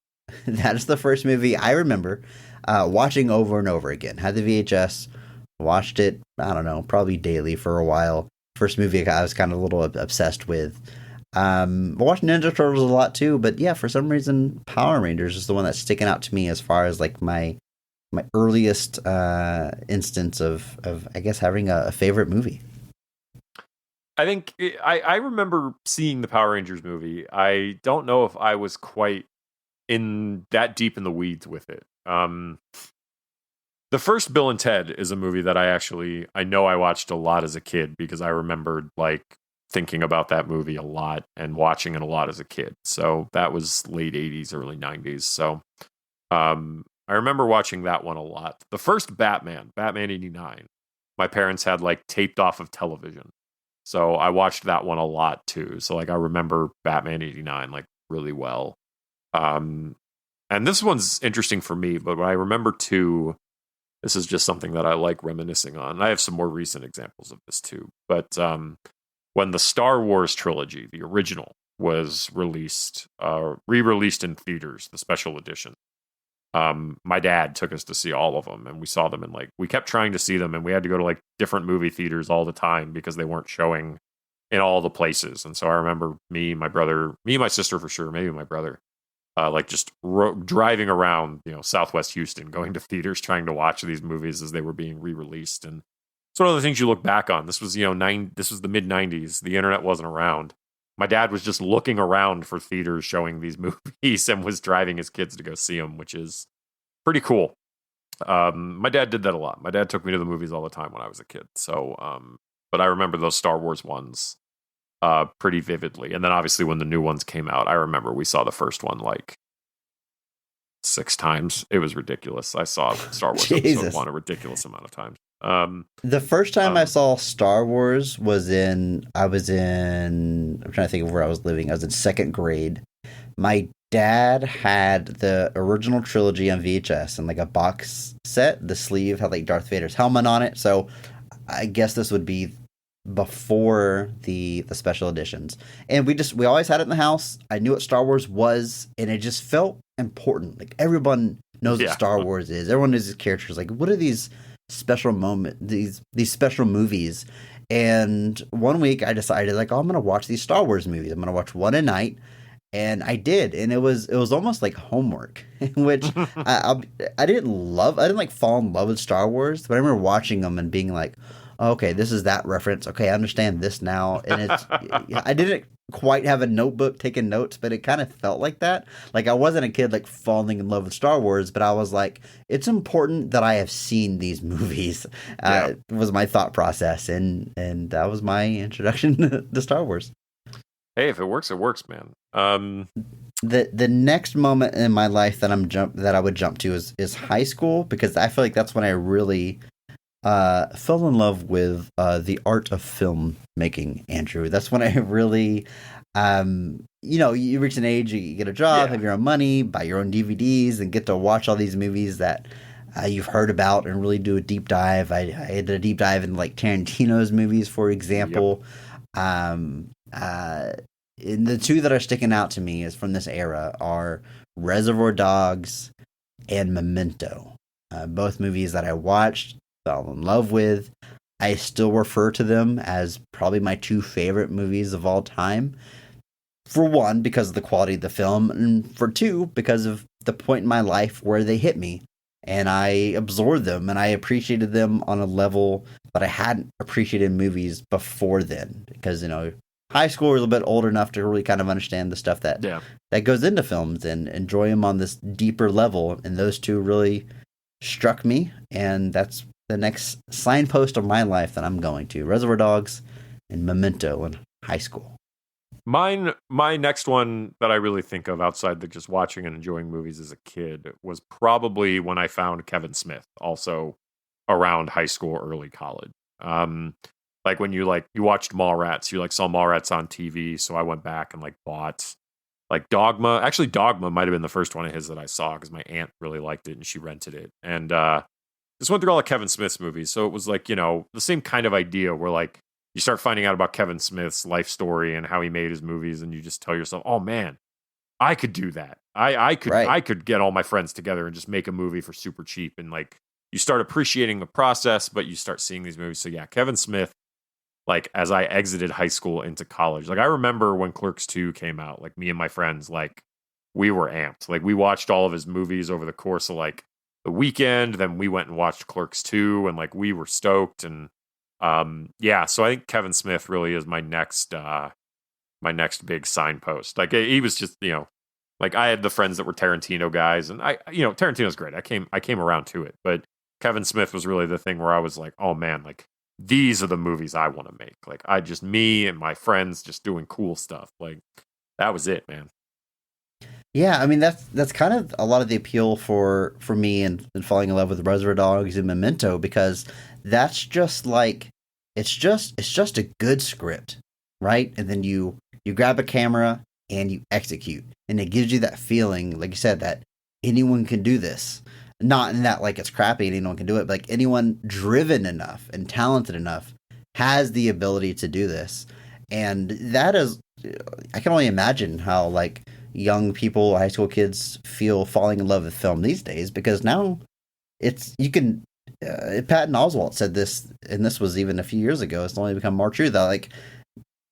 That is the first movie I remember watching over and over again. Had the VHS, watched it, I don't know, probably daily for a while. First movie I was kind of a little obsessed with. Watched Ninja Turtles a lot too, but yeah, for some reason Power Rangers is the one that's sticking out to me as far as like my earliest instance of I guess having a favorite movie. I think I remember seeing the Power Rangers movie. I don't know if I was quite in that deep in the weeds with it. The first Bill and Ted is a movie that I know I watched a lot as a kid because I remembered like thinking about that movie a lot and watching it a lot as a kid. So that was late 80s, early 90s. So I remember watching that one a lot. The first Batman 89, my parents had like taped off of television. So I watched that one a lot too. So like I remember Batman 89 like really well. And this one's interesting for me, but I remember too, this is just something that I like reminiscing on. I have some more recent examples of this too. But when the Star Wars trilogy, the original, was released, re-released in theaters, the special edition, my dad took us to see all of them, and we saw them in like, we kept trying to see them, and we had to go to like different movie theaters all the time because they weren't showing in all the places. And so I remember me and my sister for sure, maybe my brother, like just driving around, Southwest Houston, going to theaters, trying to watch these movies as they were being re-released. And it's one of the things you look back on. This was, this was the mid 90s. The internet wasn't around. My dad was just looking around for theaters showing these movies and was driving his kids to go see them, which is pretty cool. My dad did that a lot. My dad took me to the movies all the time when I was a kid. So, but I remember those Star Wars ones pretty vividly. And then obviously when the new ones came out, I remember we saw the first one like 6 times. It was ridiculous. I saw Star Wars Episode 1 a ridiculous amount of times. The first time I saw Star Wars I'm trying to think of where I was living. I was in 2nd grade. My dad had the original trilogy on VHS and like a box set. The sleeve had like Darth Vader's helmet on it. So I guess this would be before the special editions, and we always had it in the house. I knew what Star Wars was, and it just felt important. Like everyone knows what Star Wars is. Everyone knows these characters. Like, what are these special these special movies? And one week I decided, like, oh, I'm gonna watch these Star Wars movies. I'm gonna watch one a night. And I did, and it was almost like homework, which I didn't like fall in love with Star Wars, but I remember watching them and being like, oh, okay, this is that reference. Okay, I understand this now. And it's I didn't quite have a notebook taking notes, but it kind of felt like that. Like I wasn't a kid like falling in love with Star Wars, but I was like, it's important that I have seen these movies. Was my thought process, and that was my introduction to Star Wars. Hey, if it works, man. The next moment in my life that I would jump to is high school, because I feel like that's when I really fell in love with the art of film making, Andrew. That's when I really you reach an age, you get a job, have your own money, buy your own DVDs, and get to watch all these movies that you've heard about and really do a deep dive. I did a deep dive in like Tarantino's movies, for example. And the two that are sticking out to me is from this era are Reservoir Dogs and Memento. Both movies that I watched, fell in love with. I still refer to them as probably my two favorite movies of all time. For one, because of the quality of the film, and for two, because of the point in my life where they hit me. And I absorbed them, and I appreciated them on a level that I hadn't appreciated movies before then. Because, high school, we're a little bit older enough to really kind of understand the stuff that goes into films and enjoy them on this deeper level. And those two really struck me, and that's the next signpost of my life that I'm going to. Reservoir Dogs and Memento in high school. My next one that I really think of outside the just watching and enjoying movies as a kid was probably when I found Kevin Smith, also around high school, early college. Like when you watched Mallrats, you saw Mallrats on TV, so I went back and bought Dogma. Actually, Dogma might have been the first one of his that I saw because my aunt really liked it and she rented it. And just went through all of Kevin Smith's movies, so it was the same kind of idea where you start finding out about Kevin Smith's life story and how he made his movies, and you just tell yourself, "Oh man, I could do that. I could get all my friends together and just make a movie for super cheap." And you start appreciating the process, but you start seeing these movies. So yeah, Kevin Smith. As I exited high school into college, I remember when Clerks 2 came out. Me and my friends, we were amped. We watched all of his movies over the course of the weekend. Then we went and watched Clerks 2, and we were stoked. And so I think Kevin Smith really is my next big signpost. He was just I had the friends that were Tarantino guys, and Tarantino's great. I came around to it, but Kevin Smith was really the thing where I was like, oh man, these are the movies I want to make. Me and my friends just doing cool stuff. That was it, man. Yeah, I mean that's kind of a lot of the appeal for me and falling in love with Reservoir Dogs and Memento, because that's just it's just a good script, right? And then you grab a camera and you execute, and it gives you that feeling, like you said, that anyone can do this. Not in that it's crappy and anyone can do it, but anyone driven enough and talented enough has the ability to do this. And that is, I can only imagine how young people, high school kids feel falling in love with film these days, because now you can, Patton Oswalt said this, and this was even a few years ago, it's only become more true, that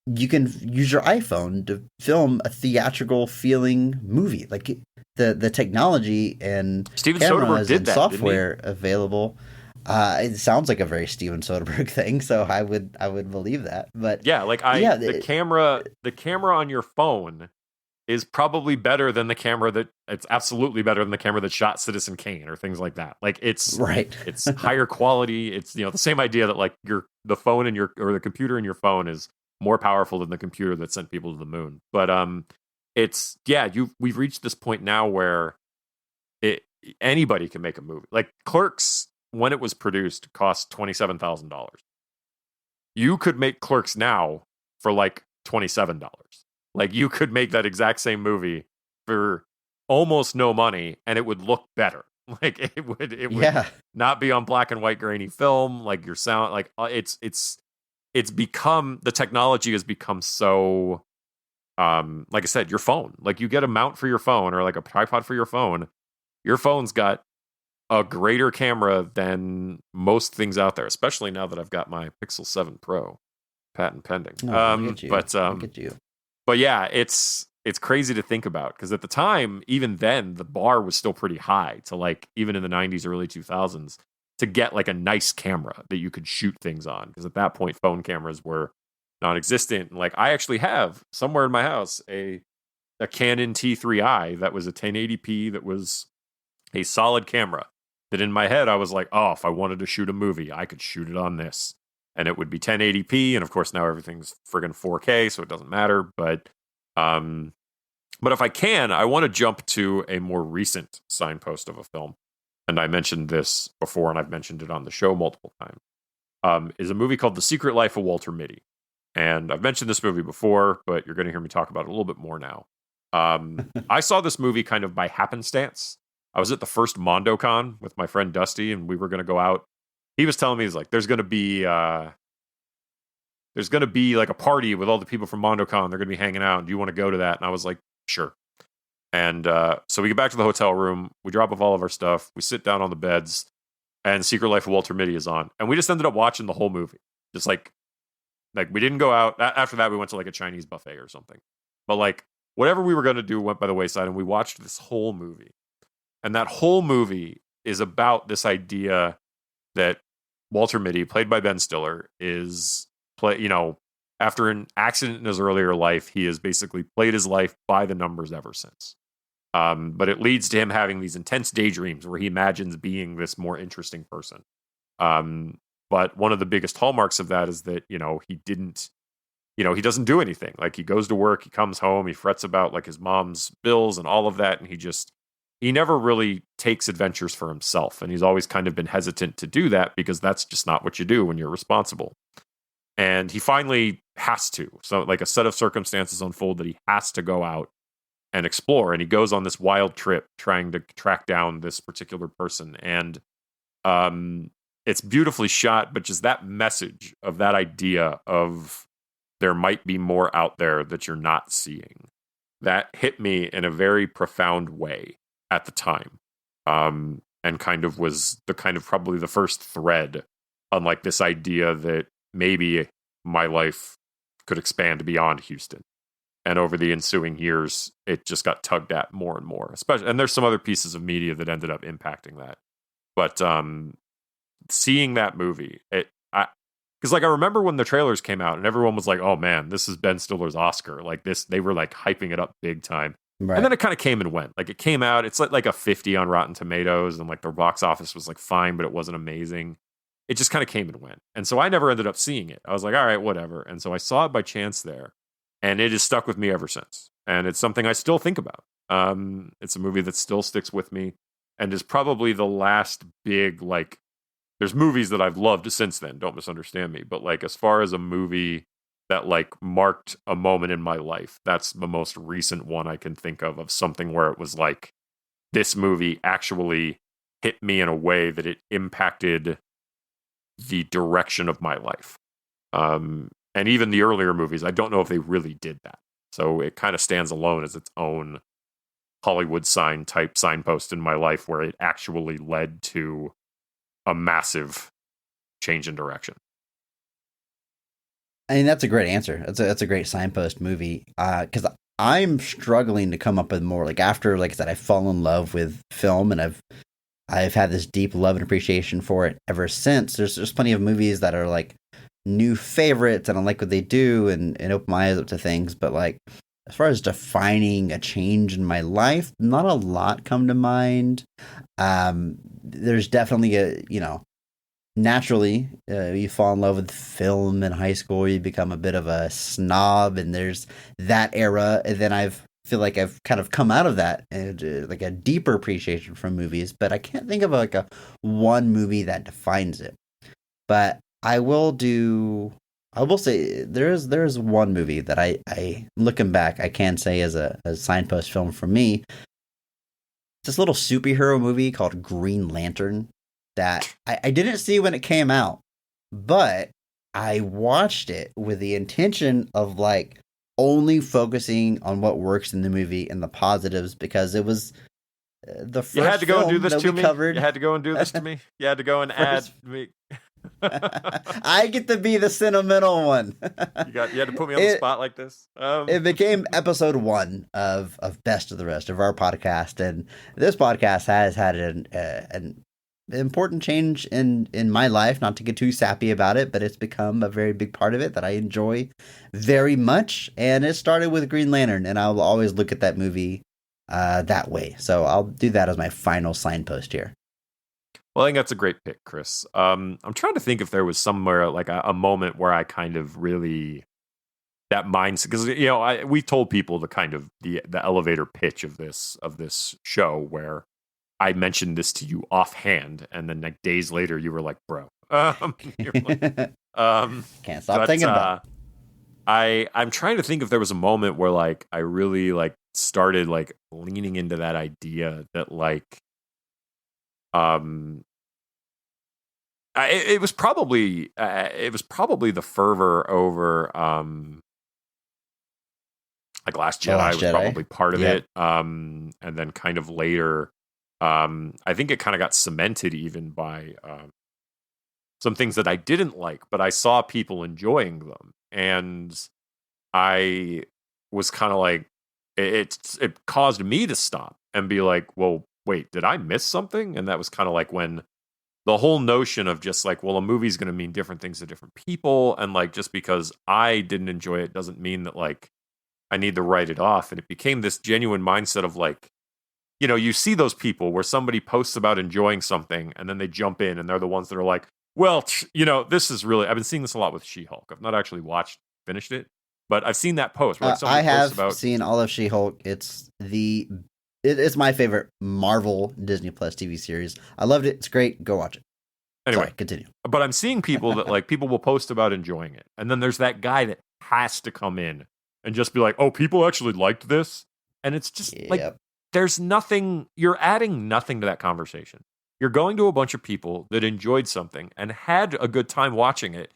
you can use your iPhone to film a theatrical feeling movie. The technology and Steven cameras Soderbergh did and that, software available. It sounds like a very Steven Soderbergh thing, so I would believe that. But yeah, the camera on your phone is probably better than the camera it's absolutely better than the camera that shot Citizen Kane or things like that. It's right. It's higher quality. It's the same idea that the phone in your, or the computer in your phone is more powerful than the computer that sent people to the moon. But we've reached this point now where anybody can make a movie. Clerks, when it was produced, cost $27,000. You could make Clerks now for $27. You could make that exact same movie for almost no money, and it would look better. It would not be on black and white grainy film. Your sound, it's become, the technology has become so, like I said, your phone, like you get a mount for your phone or like a tripod for your phone's got a greater camera than most things out there, especially now that I've got my Pixel 7 Pro, patent pending. Look at you. Look at you. But yeah, it's crazy to think about, because at the time, even then, the bar was still pretty high to, like, even in the 90s, early 2000s, to get like a nice camera that you could shoot things on. Because at that point, phone cameras were non-existent. Like, I actually have somewhere in my house a Canon T3i that was a 1080p, that was a solid camera, that in my head I was like, oh, if I wanted to shoot a movie, I could shoot it on this, and it would be 1080p. And of course now everything's friggin' 4K, so it doesn't matter. But if I can, I want to jump to a more recent signpost of a film, and I mentioned this before, and I've mentioned it on the show multiple times. Is a movie called The Secret Life of Walter Mitty. And I've mentioned this movie before, but you're going to hear me talk about it a little bit more now. I saw this movie kind of by happenstance. I was at the first MondoCon with my friend Dusty, and we were going to go out. He was telling me, he's like, there's going to be like a party with all the people from MondoCon. They're going to be hanging out. Do you want to go to that? And I was like, sure. And so we get back to the hotel room. We drop off all of our stuff. We sit down on the beds, and Secret Life of Walter Mitty is on. And we just ended up watching the whole movie. Just like we didn't go out. After that, we went to like a Chinese buffet or something. But like whatever we were going to do went by the wayside, and we watched this whole movie. And that whole movie is about this idea that Walter Mitty, played by Ben Stiller, is after an accident in his earlier life, he has basically played his life by the numbers ever since. But it leads to him having these intense daydreams where he imagines being this more interesting person. But one of the biggest hallmarks of that is that, he doesn't do anything. Like, he goes to work, he comes home, he frets about like his mom's bills and all of that, and he never really takes adventures for himself. And he's always kind of been hesitant to do that, because that's just not what you do when you're responsible. And he finally has to. So like a set of circumstances unfold that he has to go out and explore. And he goes on this wild trip trying to track down this particular person. And it's beautifully shot, but just that message of that idea of there might be more out there that you're not seeing, that hit me in a very profound way at the time, and kind of was the kind of probably the first thread on like this idea that maybe my life could expand beyond Houston. And over the ensuing years, it just got tugged at more and more. Especially, and there's some other pieces of media that ended up impacting that. But seeing that movie, because like I remember when the trailers came out, and everyone was like, "Oh man, this is Ben Stiller's Oscar!" Like this, they were like hyping it up big time. Right. And then it kind of came and went. Like it came out, it's like a 50 on Rotten Tomatoes, and like the box office was like fine, but it wasn't amazing. It just kind of came and went. And so I never ended up seeing it. I was like, all right, whatever. And so I saw it by chance there, and it has stuck with me ever since. And it's something I still think about. It's a movie that still sticks with me, and is probably the last big, like, there's movies that I've loved since then, don't misunderstand me. But like, as far as a movie that like marked a moment in my life, that's the most recent one I can think of something where it was like, this movie actually hit me in a way that it impacted the direction of my life. And even the earlier movies, I don't know if they really did that. So it kind of stands alone as its own Hollywood sign type signpost in my life, where it actually led to a massive change in direction. I mean, that's a great answer. That's a great signpost movie. Because I'm struggling to come up with more. Like, after, like I said, I fall in love with film, and I've had this deep love and appreciation for it ever since. There's plenty of movies that are like new favorites, and I like what they do, and open my eyes up to things. But like, as far as defining a change in my life, not a lot come to mind. There's definitely naturally, you fall in love with film in high school, you become a bit of a snob, and there's that era. And then I feel like I've kind of come out of that, and like a deeper appreciation for movies, but I can't think of like a one movie that defines it. But I will say there's one movie that I looking back, I can say as a signpost film for me. It's this little superhero movie called Green Lantern that I didn't see when it came out, but I watched it with the intention of like only focusing on what works in the movie and the positives, because it was the first You had to go and do film this that to we me. covered. You had to go and do this to me. You had to go and add First- me. I get to be the sentimental one. You had to put me on the spot like this. It became episode 1 of Best of the Rest of our podcast, and this podcast has had an important change in my life. Not to get too sappy about it, but it's become a very big part of it that I enjoy very much. And it started with Green Lantern, and I'll always look at that movie that way. So I'll do that as my final signpost here. Well, I think that's a great pick, Chris. I'm trying to think if there was somewhere like a moment where I kind of really that mindset, because we told people the kind of the elevator pitch of this show where I mentioned this to you offhand, and then like days later you were like, "Bro," you're like, can't stop thinking about it. I'm trying to think if there was a moment where like I really like started like leaning into that idea that like it was probably the fervor over like Last Jedi was probably part of it, and then kind of later I think it kind of got cemented even by some things that I didn't like, but I saw people enjoying them, and I was kind of like it caused me to stop and be like, well, wait, did I miss something? And that was kind of like when the whole notion of just like, well, a movie's going to mean different things to different people. And like, just because I didn't enjoy it doesn't mean that like I need to write it off. And it became this genuine mindset of like, you see those people where somebody posts about enjoying something and then they jump in and they're the ones that are like, well, this is really, I've been seeing this a lot with She-Hulk. I've not actually finished it, but I've seen that post where like I have posts about seen all of She-Hulk. It's my favorite Marvel Disney Plus TV series. I loved it. It's great. Go watch it. Anyway, sorry, continue. But I'm seeing people that like people will post about enjoying it, and then there's that guy that has to come in and just be like, "Oh, people actually liked this," and it's just like there's nothing. You're adding nothing to that conversation. You're going to a bunch of people that enjoyed something and had a good time watching it,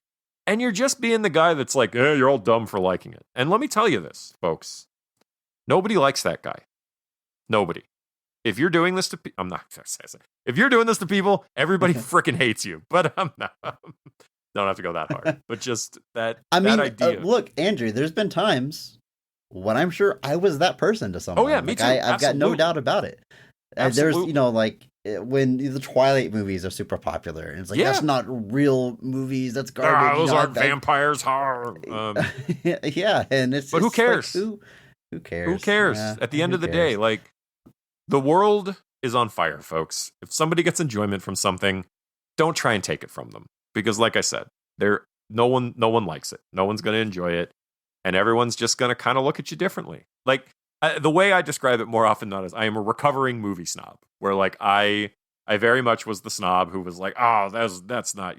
and you're just being the guy that's like, you're all dumb for liking it." And let me tell you this, folks. Nobody likes that guy. Nobody. If you're doing this to I'm not going to say it. If you're doing this to people, everybody freaking hates you. But I'm not. Don't have to go that hard. But just that idea. Look, Andrew, there's been times when I'm sure I was that person to someone. Oh, yeah, me too. I've got no doubt about it. Absolutely. There's, like, when the Twilight movies are super popular, and it's like, that's not real movies, that's garbage. Those aren't vampires. Yeah, and it's but who cares? Like, who cares? Who cares? Yeah, at the end of the day, like, the world is on fire, folks. If somebody gets enjoyment from something, don't try and take it from them. Because like I said, no one likes it. No one's going to enjoy it. And everyone's just going to kind of look at you differently. Like, the way I describe it more often than not is I am a recovering movie snob, where like I very much was the snob who was like, oh, that's not,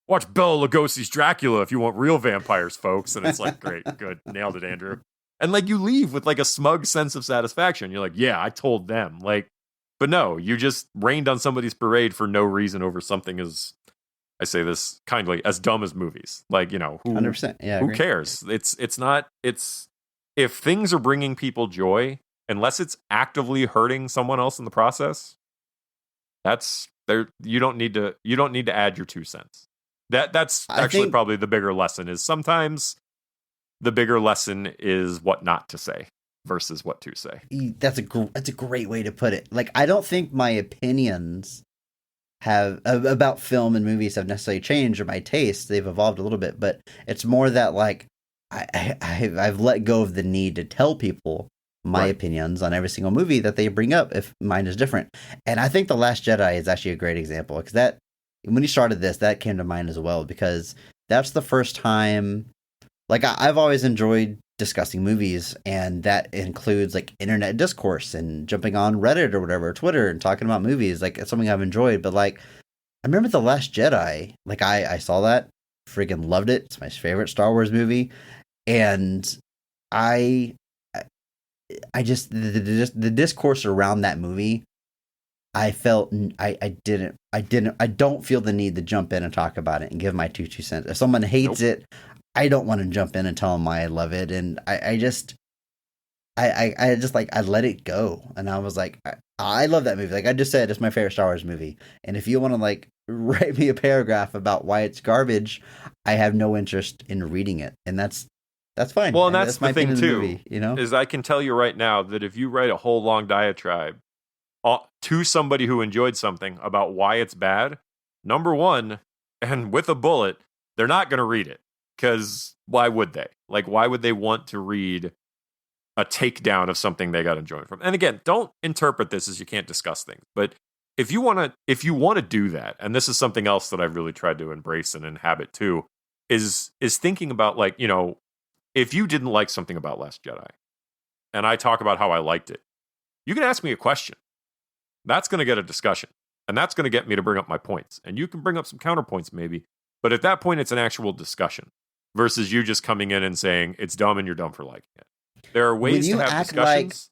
watch Bela Lugosi's Dracula if you want real vampires, folks. And it's like, great, good, nailed it, Andrew. And like you leave with like a smug sense of satisfaction. You're like, yeah, I told them. Like, but no, you just rained on somebody's parade for no reason over something as, I say this kindly, as dumb as movies. Like, 100%. Yeah, who cares? If things are bringing people joy, unless it's actively hurting someone else in the process, that's there. You don't need to add your 2 cents. That's actually probably the bigger lesson is sometimes the bigger lesson is what not to say versus what to say. That's a great way to put it. Like, I don't think my opinions about film and movies have necessarily changed, or my tastes. They've evolved a little bit, but it's more that like I've let go of the need to tell people my opinions on every single movie that they bring up if mine is different. And I think The Last Jedi is actually a great example, because that when you started this, that came to mind as well, because that's the first time. Like, I've always enjoyed discussing movies, and that includes like internet discourse and jumping on Reddit or whatever, Twitter, and talking about movies. Like, it's something I've enjoyed. But like, I remember The Last Jedi. Like, I saw that, freaking loved it. It's my favorite Star Wars movie, and I just the discourse around that movie I don't feel the need to jump in and talk about it and give my two cents. If someone hates it, I don't want to jump in and tell them why I love it. And I just like, I let it go. And I was like, I love that movie. Like I just said, it's my favorite Star Wars movie. And if you want to like write me a paragraph about why it's garbage, I have no interest in reading it. And that's fine. Well, and that's my the thing opinion of too, the movie, you know, is I can tell you right now that if you write a whole long diatribe to somebody who enjoyed something about why it's bad, number one, and with a bullet, they're not going to read it. Because why would they? Like, why would they want to read a takedown of something they got enjoyment from? And again, don't interpret this as you can't discuss things. But if you want to do that, and this is something else that I've really tried to embrace and inhabit too, is thinking about, like, you know, if you didn't like something about Last Jedi, and I talk about how I liked it, you can ask me a question. That's going to get a discussion, and that's going to get me to bring up my points. And you can bring up some counterpoints maybe, but at that point, it's an actual discussion versus you just coming in and saying it's dumb and you're dumb for liking it. There are ways to have discussions.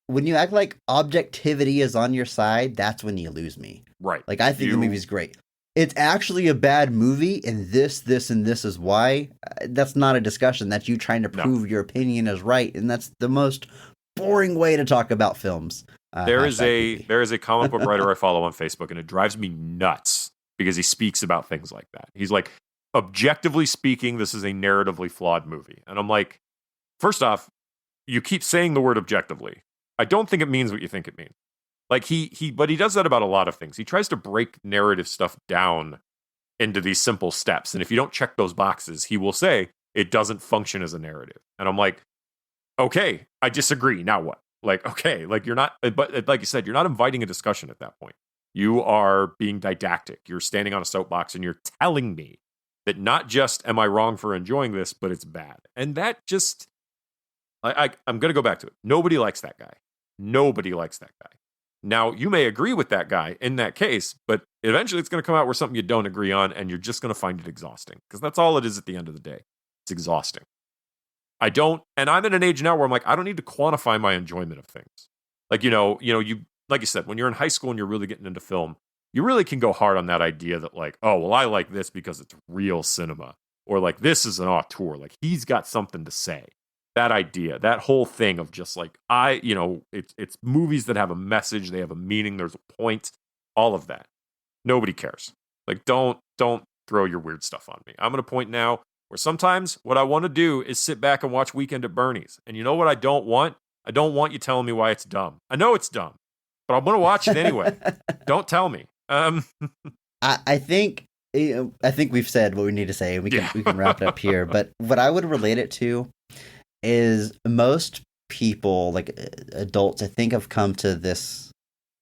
When you act like objectivity is on your side, that's when you lose me. Right. Like, I think the movie's great. It's actually a bad movie, and this, and this is why. That's not a discussion. That's you trying to prove your opinion is right, and that's the most boring way to talk about films. There is a comic book writer I follow on Facebook, and it drives me nuts because he speaks about things like that. He's like, objectively speaking, this is a narratively flawed movie. And I'm like, first off, you keep saying the word objectively. I don't think it means what you think it means. Like but he does that about a lot of things. He tries to break narrative stuff down into these simple steps. And if you don't check those boxes, he will say it doesn't function as a narrative. And I'm like, okay, I disagree. Now what? Like, okay, like you're not, but like you said, you're not inviting a discussion at that point. You are being didactic. You're standing on a soapbox and you're telling me that not just am I wrong for enjoying this, but it's bad. And that just, I'm going to go back to it. Nobody likes that guy. Nobody likes that guy. Now, you may agree with that guy in that case, but eventually it's going to come out where something you don't agree on, and you're just going to find it exhausting. Because that's all it is at the end of the day. It's exhausting. And I'm in an age now where I'm like, I don't need to quantify my enjoyment of things. Like, you like you said, when you're in high school and you're really getting into film, you really can go hard on that idea that, like, oh, well, I like this because it's real cinema. Or like, this is an auteur. Like, he's got something to say. That idea, that whole thing of just like, it's movies that have a message, they have a meaning, there's a point, all of that. Nobody cares. Like, don't throw your weird stuff on me. I'm at a point now where sometimes what I want to do is sit back and watch Weekend at Bernie's. And you know what I don't want? I don't want you telling me why it's dumb. I know it's dumb, but I want to watch it anyway. Don't tell me. I think we've said what we need to say. We can wrap it up here. But what I would relate it to is most people, like adults, I think have come to this.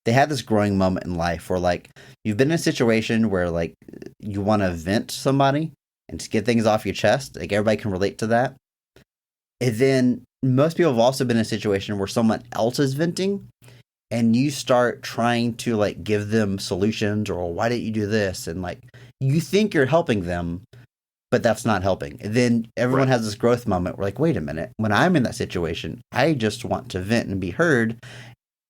They have this growing moment in life where, like, you've been in a situation where, like, you want to vent to somebody and just get things off your chest. Like, everybody can relate to that. And then most people have also been in a situation where someone else is venting, and you start trying to, like, give them solutions, or why didn't you do this? And, like, you think you're helping them, but that's not helping. And then everyone has this growth moment where, like, wait a minute, when I'm in that situation, I just want to vent and be heard.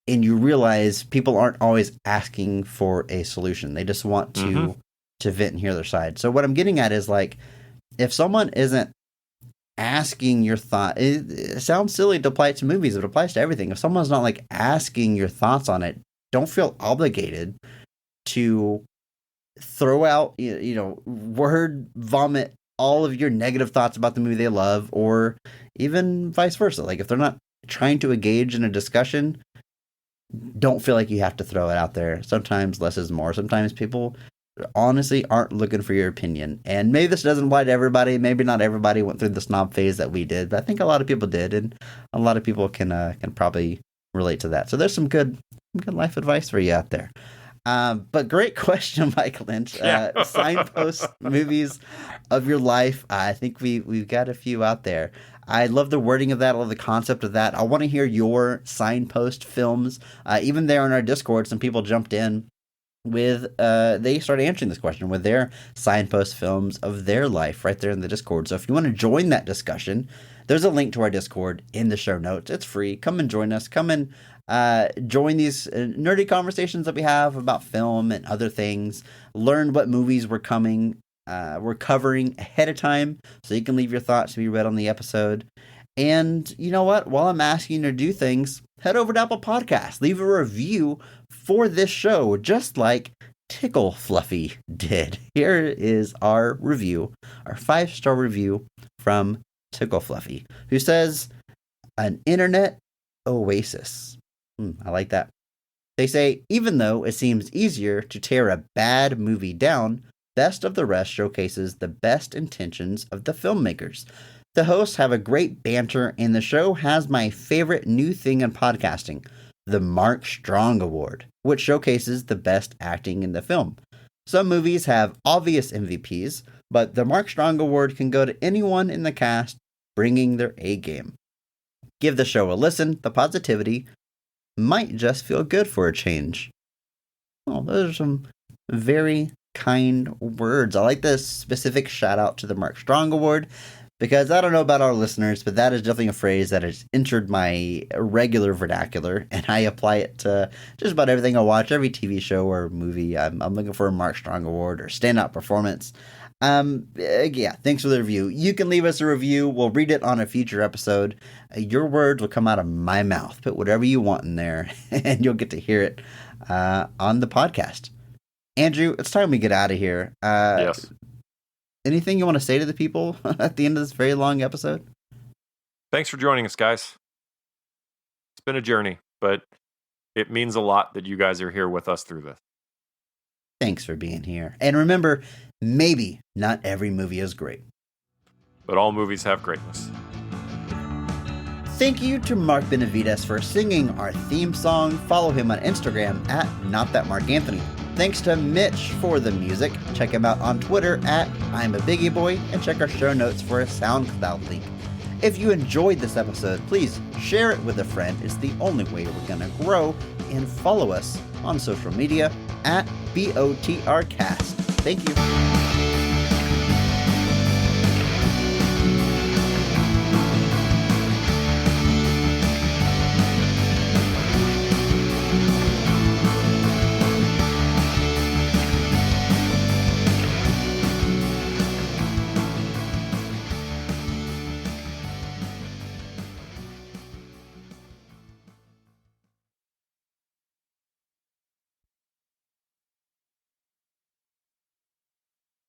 And you realize people aren't always asking for a solution. They just want to vent and hear their side. So what I'm getting at is, like, if someone isn't asking your thought, it sounds silly to apply it to movies, but it applies to everything. If someone's not, like, asking your thoughts on it, don't feel obligated to throw out, word vomit all of your negative thoughts about the movie they love, or even vice versa. Like, if they're not trying to engage in a discussion, don't feel like you have to throw it out there. Sometimes less is more. Sometimes people honestly aren't looking for your opinion. And maybe this doesn't apply to everybody. Maybe not everybody went through the snob phase that we did, but I think a lot of people did, and a lot of people can probably relate to that. So there's some good life advice for you out there. But great question, Mike Lynch. Signpost movies of your life. I think we've got a few out there. I love the wording of that. I love the concept of that. I want to hear your signpost films. Even there in our Discord, some people jumped in with they started answering this question with their signpost films of their life right there in the Discord. So if you want to join that discussion, there's a link to our Discord in the show notes. It's free. Come and join us. Come and join these nerdy conversations that we have about film and other things. Learn what movies we're covering ahead of time, so you can leave your thoughts to be read on the episode. And you know what? While I'm asking you to do things, head over to Apple Podcasts. Leave a review for this show, just like Tickle Fluffy did. Here is our review, our 5-star review from Tickle Fluffy, who says, an internet oasis. I like that. They say, even though it seems easier to tear a bad movie down, Best of the Rest showcases the best intentions of the filmmakers. The hosts have a great banter, and the show has my favorite new thing in podcasting, the Mark Strong Award, which showcases the best acting in the film. Some movies have obvious MVPs, but the Mark Strong Award can go to anyone in the cast bringing their A game. Give the show a listen. The positivity might just feel good for a change. Oh, those are some very kind words. I like this specific shout out to the Mark Strong Award, because I don't know about our listeners, but that is definitely a phrase that has entered my regular vernacular, and I apply it to just about everything I watch, every TV show or movie. I'm looking for a Mark Strong Award or standout performance. Yeah, thanks for the review. You can leave us a review. We'll read it on a future episode. Your words will come out of my mouth. Put whatever you want in there, and you'll get to hear it on the podcast. Andrew, it's time we get out of here. Yes. Anything you want to say to the people at the end of this very long episode? Thanks for joining us, guys. It's been a journey, but it means a lot that you guys are here with us through this. Thanks for being here. And remember, maybe not every movie is great, but all movies have greatness. Thank you to Mark Benavides for singing our theme song. Follow him on Instagram at NotThatMarkAnthony. Thanks to Mitch for the music. Check him out on Twitter at I'm a Biggie Boy, and check our show notes for a SoundCloud link. If you enjoyed this episode, please share it with a friend. It's the only way we're going to grow. And follow us on social media at BOTRcast. Thank you.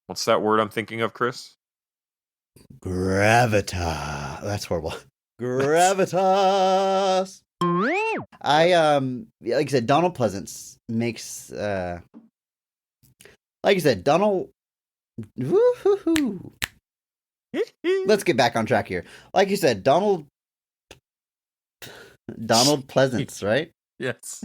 What's that word I'm thinking of, Chris? Gravitas. That's horrible. Gravitas. Like I said, Donald Pleasance makes like I said, Donald. Woo-hoo-hoo. Let's get back on track here. Like you said, Donald Pleasance, right? Yes.